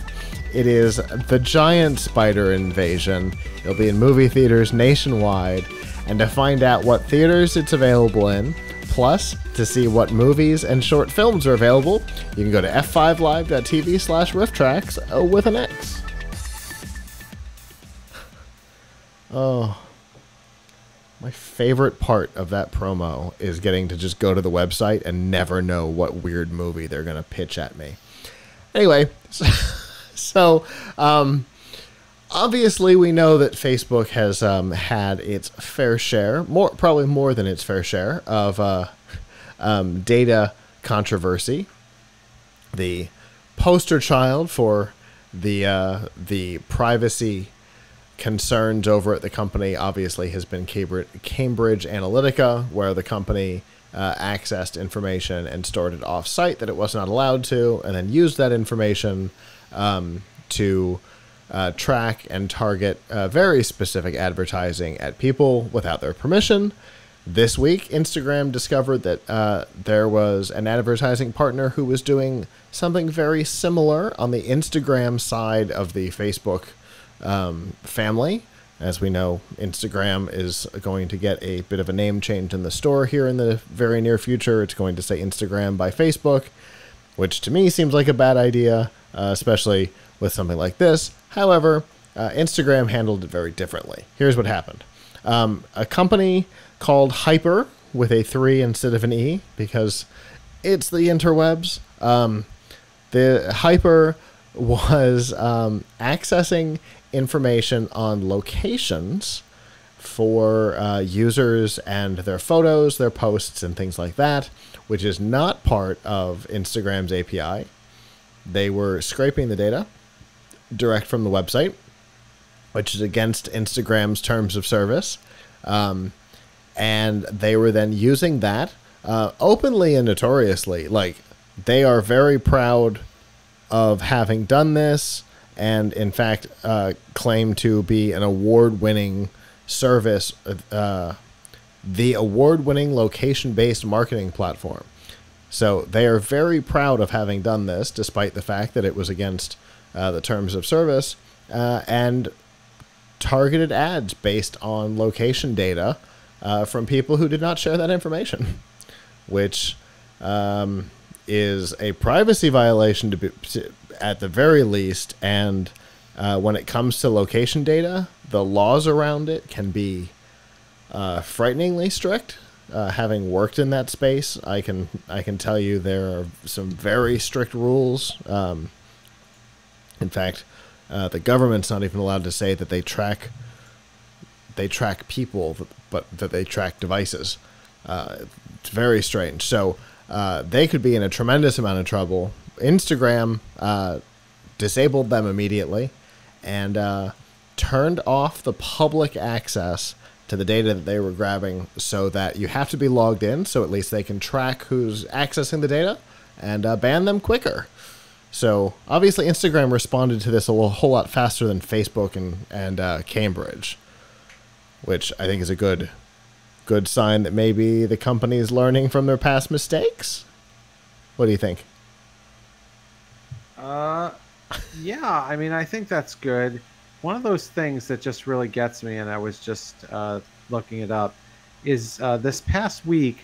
It is The Giant Spider Invasion. It'll be in movie theaters nationwide. And to find out what theaters it's available in, plus to see what movies and short films are available, you can go to f5live.tv/rifftrax with an X. Oh, my favorite part of that promo is getting to just go to the website and never know what weird movie they're going to pitch at me. Anyway, so obviously we know that Facebook has had its fair share, probably more than its fair share, of data controversy. The poster child for the privacy concerns over at the company obviously has been Cambridge Analytica, where the company accessed information and stored it off-site that it was not allowed to, and then used that information to track and target very specific advertising at people without their permission. This week, Instagram discovered that there was an advertising partner who was doing something very similar on the Instagram side of the Facebook family. As we know, Instagram is going to get a bit of a name change in the store here in the very near future. It's going to say Instagram by Facebook, which to me seems like a bad idea, especially with something like this. However, Instagram handled it very differently. Here's what happened. A company called Hyper, with a 3 instead of an E because it's the interwebs. The Hyper was accessing information on locations for users and their photos, their posts, and things like that, which is not part of Instagram's API. They were scraping the data direct from the website, which is against Instagram's terms of service. And they were then using that openly and notoriously. Like, they are very proud of having done this, and in fact claim to be an award-winning service, the award-winning location-based marketing platform. So they are very proud of having done this, despite the fact that it was against the terms of service, and targeted ads based on location data from people who did not share that information, which is a privacy violation at the very least. And when it comes to location data, the laws around it can be frighteningly strict. Having worked in that space, I can tell you there are some very strict rules. In fact, the government's not even allowed to say that they track people, but that they track devices. It's very strange. So they could be in a tremendous amount of trouble. Instagram disabled them immediately and turned off the public access to the data that they were grabbing, so that you have to be logged in, so at least they can track who's accessing the data and ban them quicker. So obviously Instagram responded to this a whole lot faster than Facebook and Cambridge, which I think is a good sign that maybe the company is learning from their past mistakes. What do you think? Yeah, I mean, I think that's good. One of those things that just really gets me, and I was just looking it up, is this past week,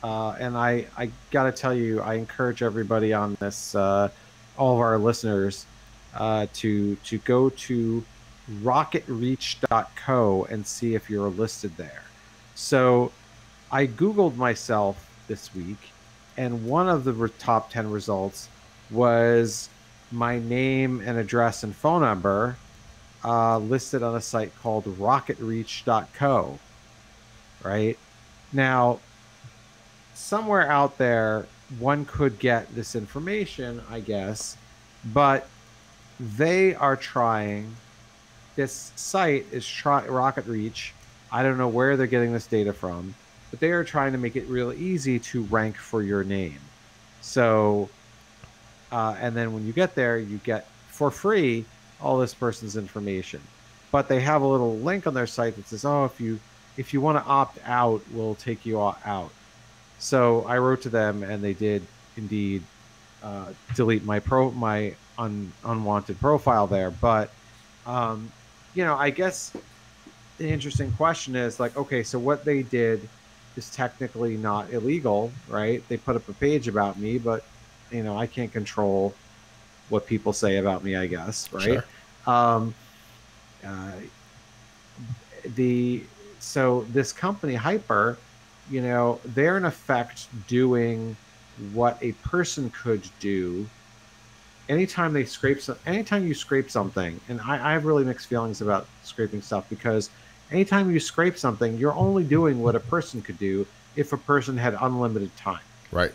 and I got to tell you, I encourage everybody on this, all of our listeners, to go to rocketreach.co and see if you're listed there. So I Googled myself this week, and one of the top 10 results was my name and address and phone number listed on a site called rocketreach.co. Right now, somewhere out there, one could get this information, I guess, but they are trying. This site is Rocket Reach. I don't know where they're getting this data from, but they are trying to make it real easy to rank for your name. So, and then when you get there, you get for free all this person's information. But they have a little link on their site that says, "Oh, if you want to opt out, we'll take you out." So I wrote to them, and they did indeed delete my unwanted profile there. But I guess the interesting question is, like, okay, so what they did is technically not illegal, right? They put up a page about me, but I can't control what people say about me, I guess, right? Sure. So this company Hyper, they're in effect doing what a person could do anytime you scrape something. And I have really mixed feelings about scraping stuff, because anytime you scrape something, you're only doing what a person could do if a person had unlimited time. Right.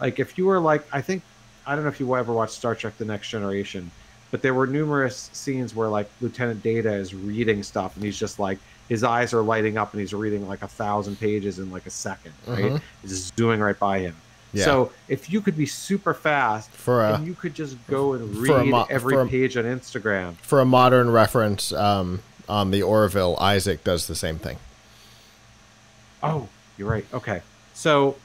Like if you were like, I don't know if you ever watched Star Trek: The Next Generation, but there were numerous scenes where like Lieutenant Data is reading stuff, and he's just like, his eyes are lighting up, and he's reading like 1,000 pages in like a second, right? Mm-hmm. It's just zooming right by him. Yeah. So if you could be super fast, and you could just go and read every page on Instagram. For a modern reference, on the Orville, Isaac does the same thing. Oh, you're right. Okay. So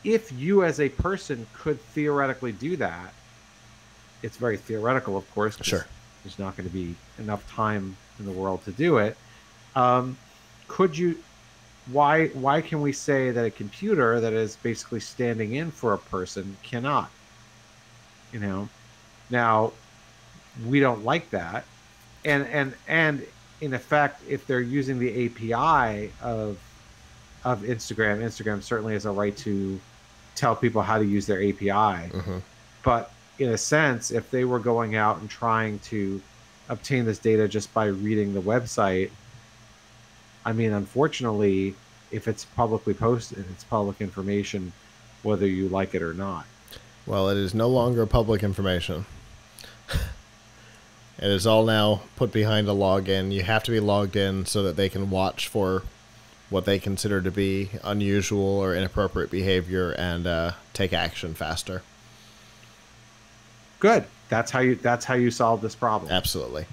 if you as a person could theoretically do that, it's very theoretical, of course. Sure. There's not going to be enough time in the world to do it. Could you? Why can we say that a computer that is basically standing in for a person cannot? Now we don't like that, and in effect, if they're using the API of Instagram, Instagram certainly has a right to tell people how to use their API. But in a sense, if they were going out and trying to obtain this data just by reading the website, I mean, unfortunately, if it's publicly posted, it's public information, whether you like it or not. Well, it is no longer public information. It is all now put behind a login. You have to be logged in so that they can watch for what they consider to be unusual or inappropriate behavior and take action faster. Good. That's how you solve this problem. Absolutely.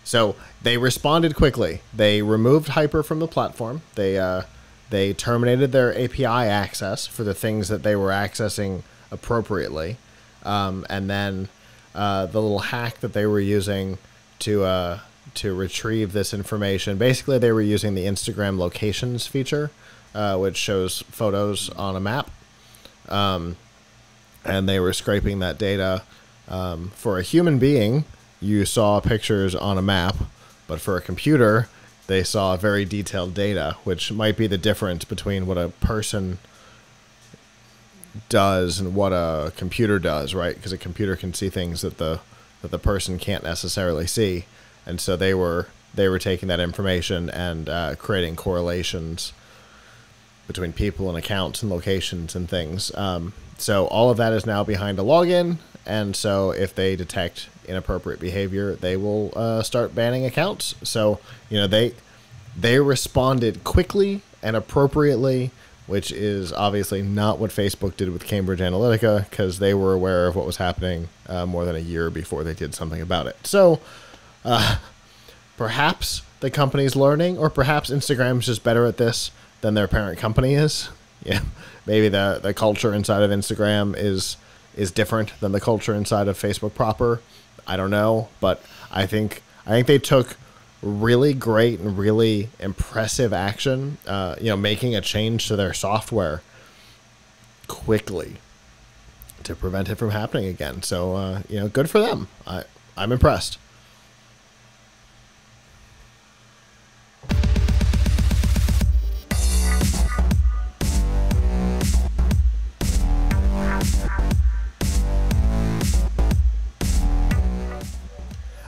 So they responded quickly. They removed Hyper from the platform. They terminated their API access for the things that they were accessing appropriately, and then the little hack that they were using to retrieve this information. Basically, they were using the Instagram locations feature, which shows photos on a map, and they were scraping that data. For a human being, you saw pictures on a map, but for a computer, they saw very detailed data, which might be the difference between what a person does and what a computer does, right? Because a computer can see things that the person can't necessarily see, and so they were taking that information and creating correlations between people and accounts and locations and things. So all of that is now behind a login, and so if they detect inappropriate behavior, they will start banning accounts. So, you know, they responded quickly and appropriately, which is obviously not what Facebook did with Cambridge Analytica, because they were aware of what was happening more than a year before they did something about it. So perhaps the company's learning, or perhaps Instagram's just better at this than their parent company is. Yeah, maybe the culture inside of Instagram is different than the culture inside of Facebook proper. I don't know, but I think they took really great and really impressive action, making a change to their software quickly to prevent it from happening again. So, good for them. I'm impressed.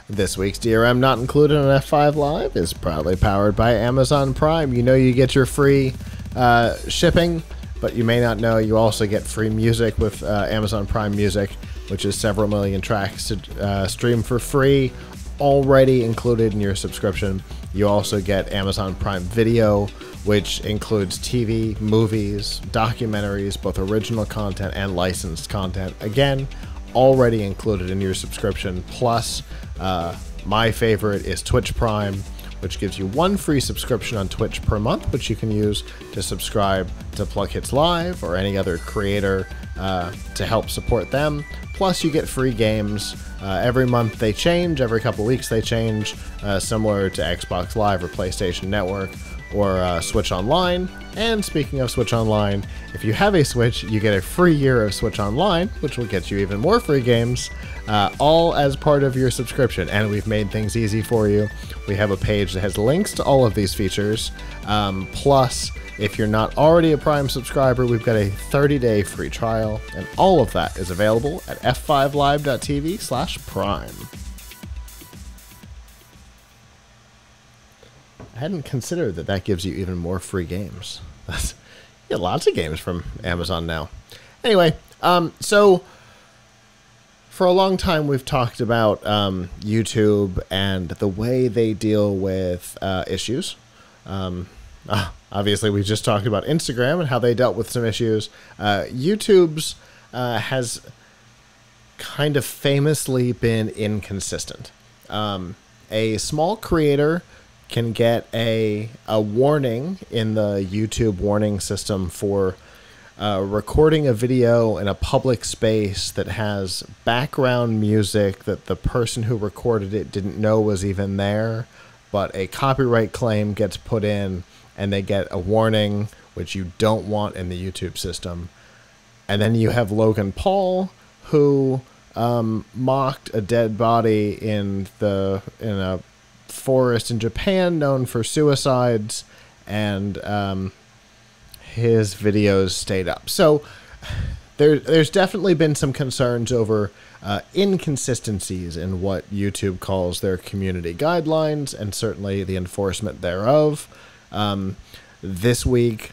This week's DRM Not Included on F5 Live is proudly powered by Amazon Prime. You know you get your free shipping, but you may not know you also get free music with Amazon Prime Music, which is several million tracks to stream for free, already included in your subscription. You also get Amazon Prime Video, which includes TV, movies, documentaries, both original content and licensed content. Again, already included in your subscription. Plus, my favorite is Twitch Prime, which gives you one free subscription on Twitch per month, which you can use to subscribe to PLUGHITZ Live or any other creator to help support them. Plus, you get free games. Every month they change, every couple weeks they change, similar to Xbox Live or PlayStation Network or Switch Online. And speaking of Switch Online, if you have a Switch, you get a free year of Switch Online, which will get you even more free games, all as part of your subscription. And we've made things easy for you. We have a page that has links to all of these features. Plus, if you're not already a Prime subscriber, we've got a 30-day free trial, and all of that is available at f5live.tv/prime. I hadn't considered that gives you even more free games. You get lots of games from Amazon now. Anyway, so for a long time we've talked about YouTube and the way they deal with issues. Obviously, we just talked about Instagram and how they dealt with some issues. YouTube's has kind of famously been inconsistent. A small creator can get a warning in the YouTube warning system for recording a video in a public space that has background music that the person who recorded it didn't know was even there, but a copyright claim gets put in and they get a warning, which you don't want in the YouTube system. And then you have Logan Paul, who mocked a dead body in a forest in Japan known for suicides, and his videos stayed up. So there's definitely been some concerns over inconsistencies in what YouTube calls their community guidelines, and certainly the enforcement thereof. This week,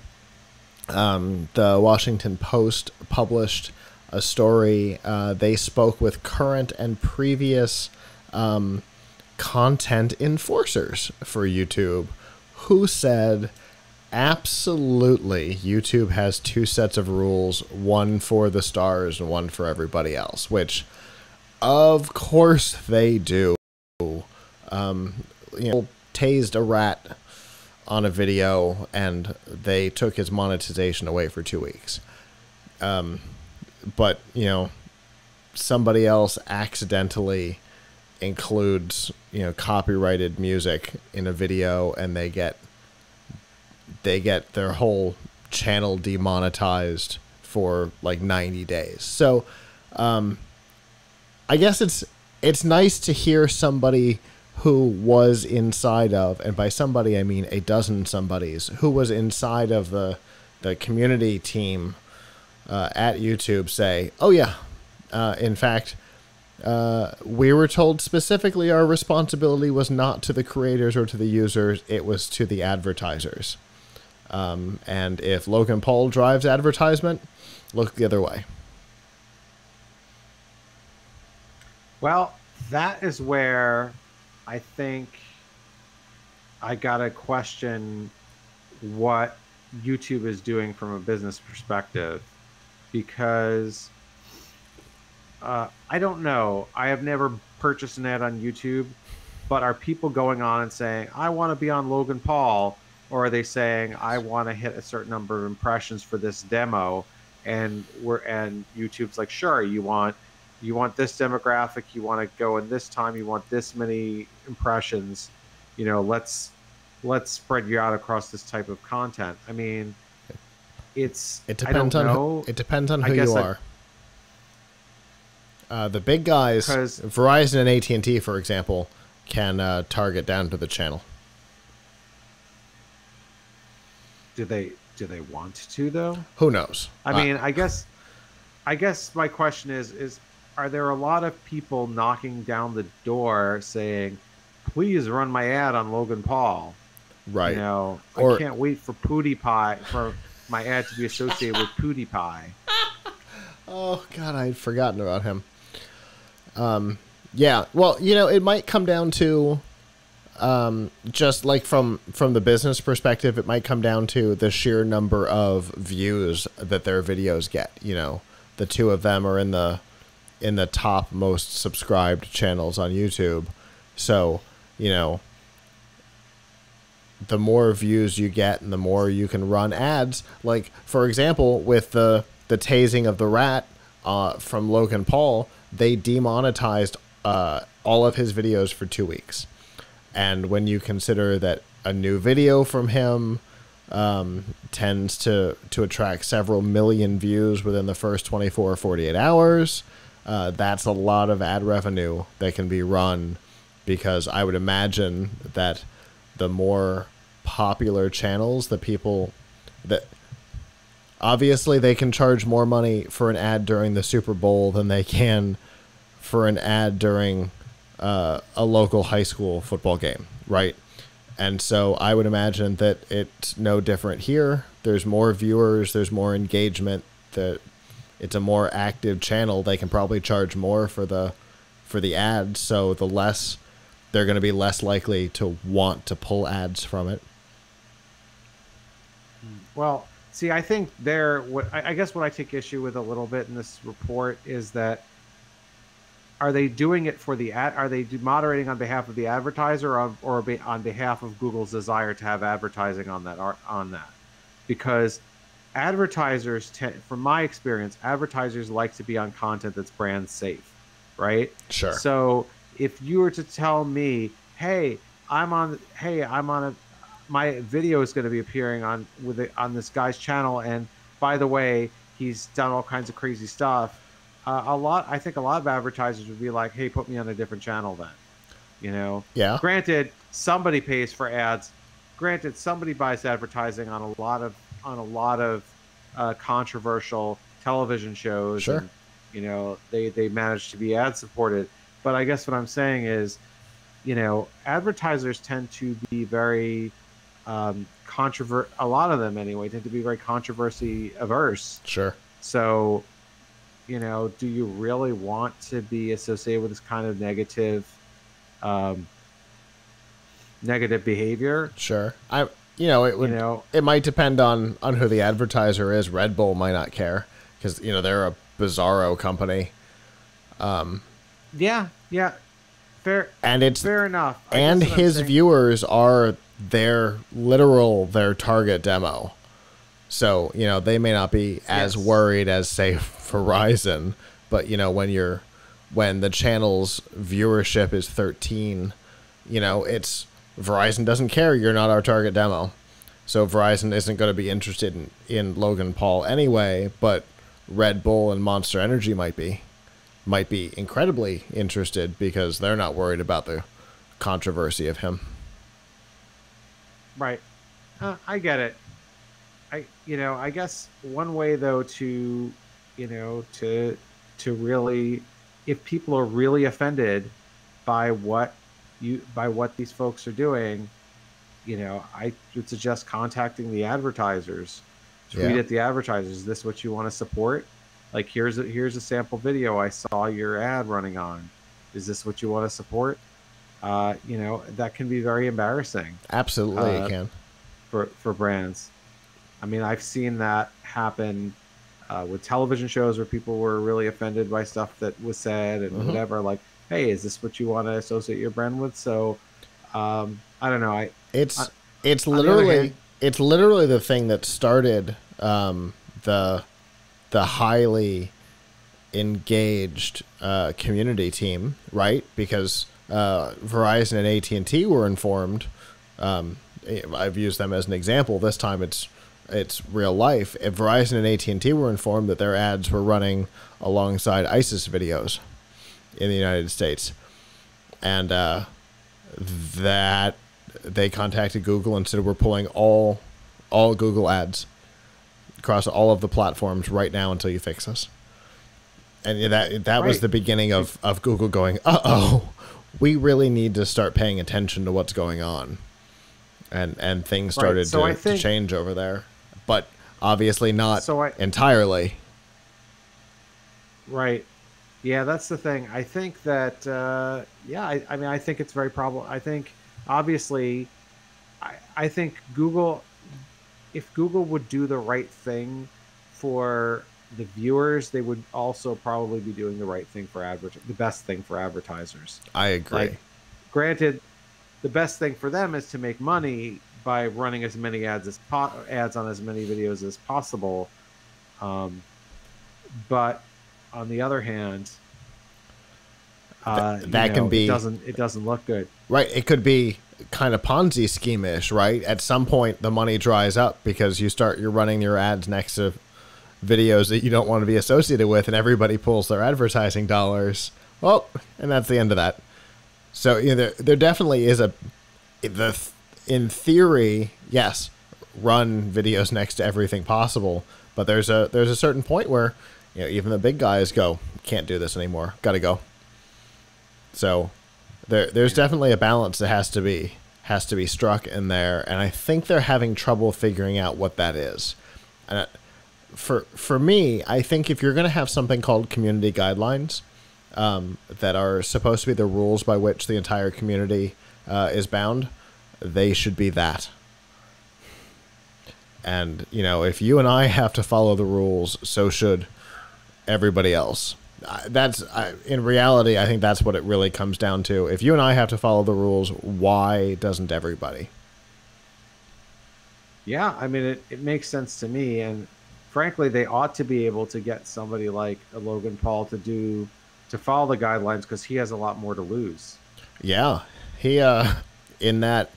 the Washington Post published a story. They spoke with current and previous content enforcers for YouTube, who said absolutely YouTube has two sets of rules, one for the stars and one for everybody else, which of course they do. Tased a rat on a video and they took his monetization away for 2 weeks. But, somebody else accidentally includes, copyrighted music in a video, and they get their whole channel demonetized for like 90 days. So, I guess it's nice to hear somebody who was inside of, and by somebody I mean a dozen somebodies, who was inside of the community team at YouTube say, oh yeah, in fact, we were told specifically our responsibility was not to the creators or to the users, it was to the advertisers. And if Logan Paul drives advertisement, look the other way. Well, that is where I think I gotta question what YouTube is doing from a business perspective, because I don't know. I have never purchased an ad on YouTube, but are people going on and saying, I want to be on Logan Paul, or are they saying, I want to hit a certain number of impressions for this demo, and YouTube's like, sure, you want this demographic, you want to go in this time, you want this many impressions, let's spread you out across this type of content. I mean, it depends on who you are. The big guys, Verizon and AT&T, for example, can target down to the channel. Do they want to though? Who knows? I mean, I guess my question is are there a lot of people knocking down the door saying, please run my ad on Logan Paul? Right. I can't wait for PewDiePie, for my ad to be associated with PewDiePie. Oh God, I had forgotten about him. Yeah, well, it might come down to, just like from the business perspective, it might come down to the sheer number of views that their videos get. The two of them are in the top most subscribed channels on YouTube. So, the more views you get and the more you can run ads. Like, for example, with the tasing of the rat from Logan Paul, they demonetized all of his videos for 2 weeks. And when you consider that a new video from him tends to attract several million views within the first 24 or 48 hours, that's a lot of ad revenue that can be run, because I would imagine that the more popular channels, the people that obviously they can charge more money for an ad during the Super Bowl than they can for an ad during a local high school football game, right? And so I would imagine that it's no different here. There's more viewers, there's more engagement, that it's a more active channel. They can probably charge more for the ads, so they're going to be less likely to want to pull ads from it. Well, see, I think I guess what I take issue with a little bit in this report is that, are they doing it for the ad? Are they moderating on behalf of the advertiser, or on behalf of Google's desire to have advertising on that? Because advertisers from my experience, advertisers like to be on content that's brand safe, right? Sure. So if you were to tell me, my video is going to be appearing on this guy's channel, and by the way, he's done all kinds of crazy stuff. I think a lot of advertisers would be like, hey, put me on a different channel then. Yeah. Granted, somebody pays for ads. Granted, somebody buys advertising on a lot of controversial television shows, Sure. and they manage to be ad supported. But I guess what I'm saying is, advertisers tend to be very a lot of them anyway tend to be very controversy averse. Sure. So, do you really want to be associated with this kind of negative behavior? Sure. It might depend on who the advertiser is. Red Bull might not care because they're a bizarro company. Yeah. Fair. And it's fair enough. And his viewers are their target demo. So, they may not be as worried as, say, Verizon, but when the channel's viewership is 13, it's Verizon doesn't care you're not our target demo. So Verizon isn't going to be interested in Logan Paul anyway, but Red Bull and Monster Energy might be incredibly interested because they're not worried about the controversy of him. Right. I get it. I guess one way though to really, if people are really offended by what these folks are doing, I would suggest contacting the advertisers. Tweet at the advertisers. Is this what you want to support? Like, here's a sample video I saw your ad running on. Is this what you want to support? That can be very embarrassing. Absolutely, it can. For brands. I mean, I've seen that happen with television shows where people were really offended by stuff that was said and whatever. Like, hey, is this what you want to associate your brand with? So, I don't know. It's literally the thing that started the highly engaged community team, right? Because Verizon and AT&T were informed. I've used them as an example. This time it's real life. If Verizon and AT&T were informed that their ads were running alongside ISIS videos in the United States, and that they contacted Google and said, we're pulling all Google ads across all of the platforms right now until you fix this. And that was the beginning of Google going, we really need to start paying attention to what's going on. And things started to change over there. But obviously not entirely. Right. Yeah, that's the thing. I think that, I mean, I think it's very I think, obviously, I think Google, if Google would do the right thing for the viewers, they would also probably be doing the right thing for the best thing for advertisers. I agree. Like, granted, the best thing for them is to make money by running as many ads on as many videos as possible. But on the other hand, it doesn't look good. Right. It could be kind of Ponzi scheme-ish, right? At some point, the money dries up because you're running your ads next to videos that you don't want to be associated with, and everybody pulls their advertising dollars. Well, and that's the end of that. So there definitely is in theory, yes, run videos next to everything possible, but there's a certain point where even the big guys go, can't do this anymore, got to go. So there's definitely a balance that has to be struck in there, and I think they're having trouble figuring out what that is. And for me, I think if you're going to have something called community guidelines that are supposed to be the rules by which the entire community is bound, they should be that. And if you and I have to follow the rules, so should everybody else. In reality, I think that's what it really comes down to. If you and I have to follow the rules, why doesn't everybody? Yeah, I mean, it makes sense to me, and frankly, they ought to be able to get somebody like Logan Paul to follow the guidelines, because he has a lot more to lose. Yeah, he in that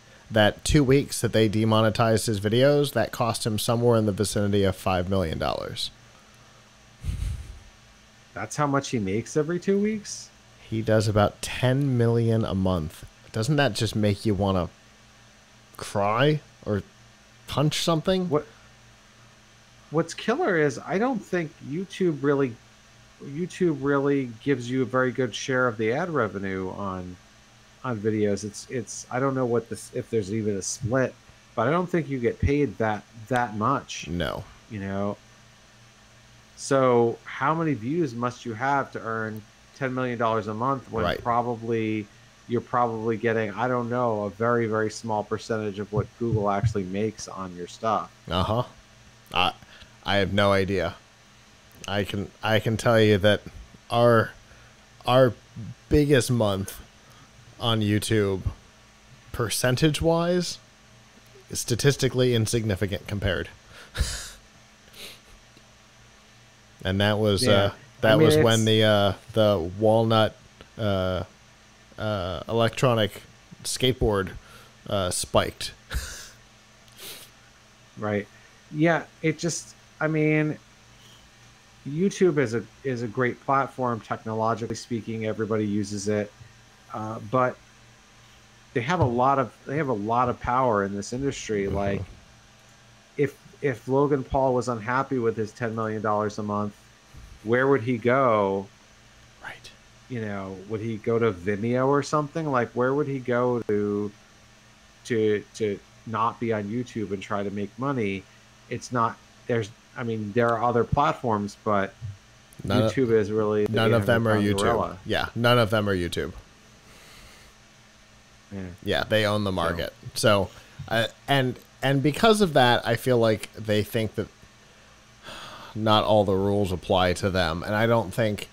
2 weeks that they demonetized his videos, that cost him somewhere in the vicinity of $5 million. That's how much he makes every 2 weeks? He does about $10 million a month doesn't that just make you want to cry or punch something? What's killer is I don't think YouTube really gives you a very good share of the ad revenue on videos. It's I don't know what this, if there's even a split, but I don't think you get paid that much. No. You know. So how many views must you have to earn $10 million a month when you're probably getting, I don't know, a very, very small percentage of what Google actually makes on your stuff. I have no idea. I can tell you that our biggest month on YouTube, percentage-wise, is statistically insignificant compared. And that was was when the walnut electronic skateboard spiked. Right. Yeah, it just, I mean, YouTube is a great platform, technologically speaking. Everybody uses it, but they have a lot of power in this industry. Mm-hmm. Like, if Logan Paul was unhappy with his $10 million a month, where would he go? Right. You know, would he go to Vimeo or something? Like, where would he go to not be on YouTube and try to make money? It's not, there are other platforms, but YouTube is really none of them are YouTube. Gorilla. Yeah, none of them are YouTube. Yeah, they own the market. So, and because of that, I feel like they think that not all the rules apply to them, and I don't think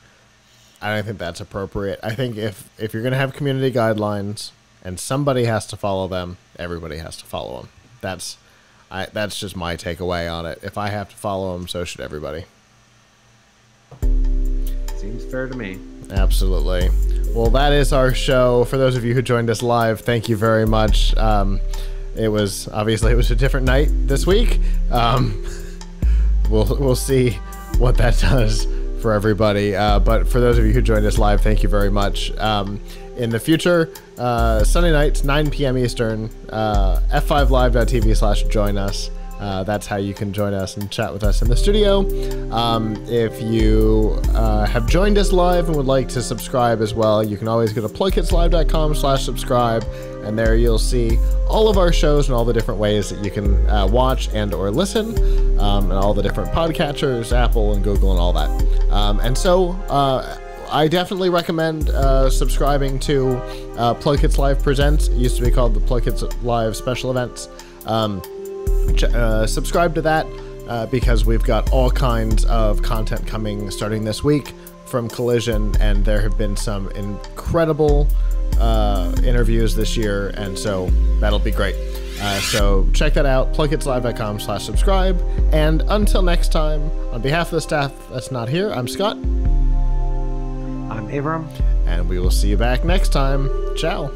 that's appropriate. I think if you're going to have community guidelines and somebody has to follow them, everybody has to follow them. That's just my takeaway on it. If I have to follow them, so should everybody. Seems fair to me. Absolutely. Well, that is our show. For those of you who joined us live, thank you very much. It was a different night this week. We'll see what that does for everybody. But for those of you who joined us live, thank you very much. In the future, Sunday nights, 9 p.m. Eastern, f5live.tv/join us. That's how you can join us and chat with us in the studio. If you have joined us live and would like to subscribe as well, you can always go to PLUGHITZlive.com/subscribe, and there you'll see all of our shows and all the different ways that you can watch and or listen, and all the different podcatchers, Apple and Google and all that. And so I definitely recommend subscribing to PLUGHITZ Live Presents. It used to be called the PLUGHITZ Live Special Events. Subscribe to that because we've got all kinds of content coming starting this week from Collision, and there have been some incredible interviews this year, and so that'll be great. So check that out, PLUGHITZlive.com/subscribe. And until next time, on behalf of the staff that's not here, I'm Scott. I'm Avram. And we will see you back next time. Ciao.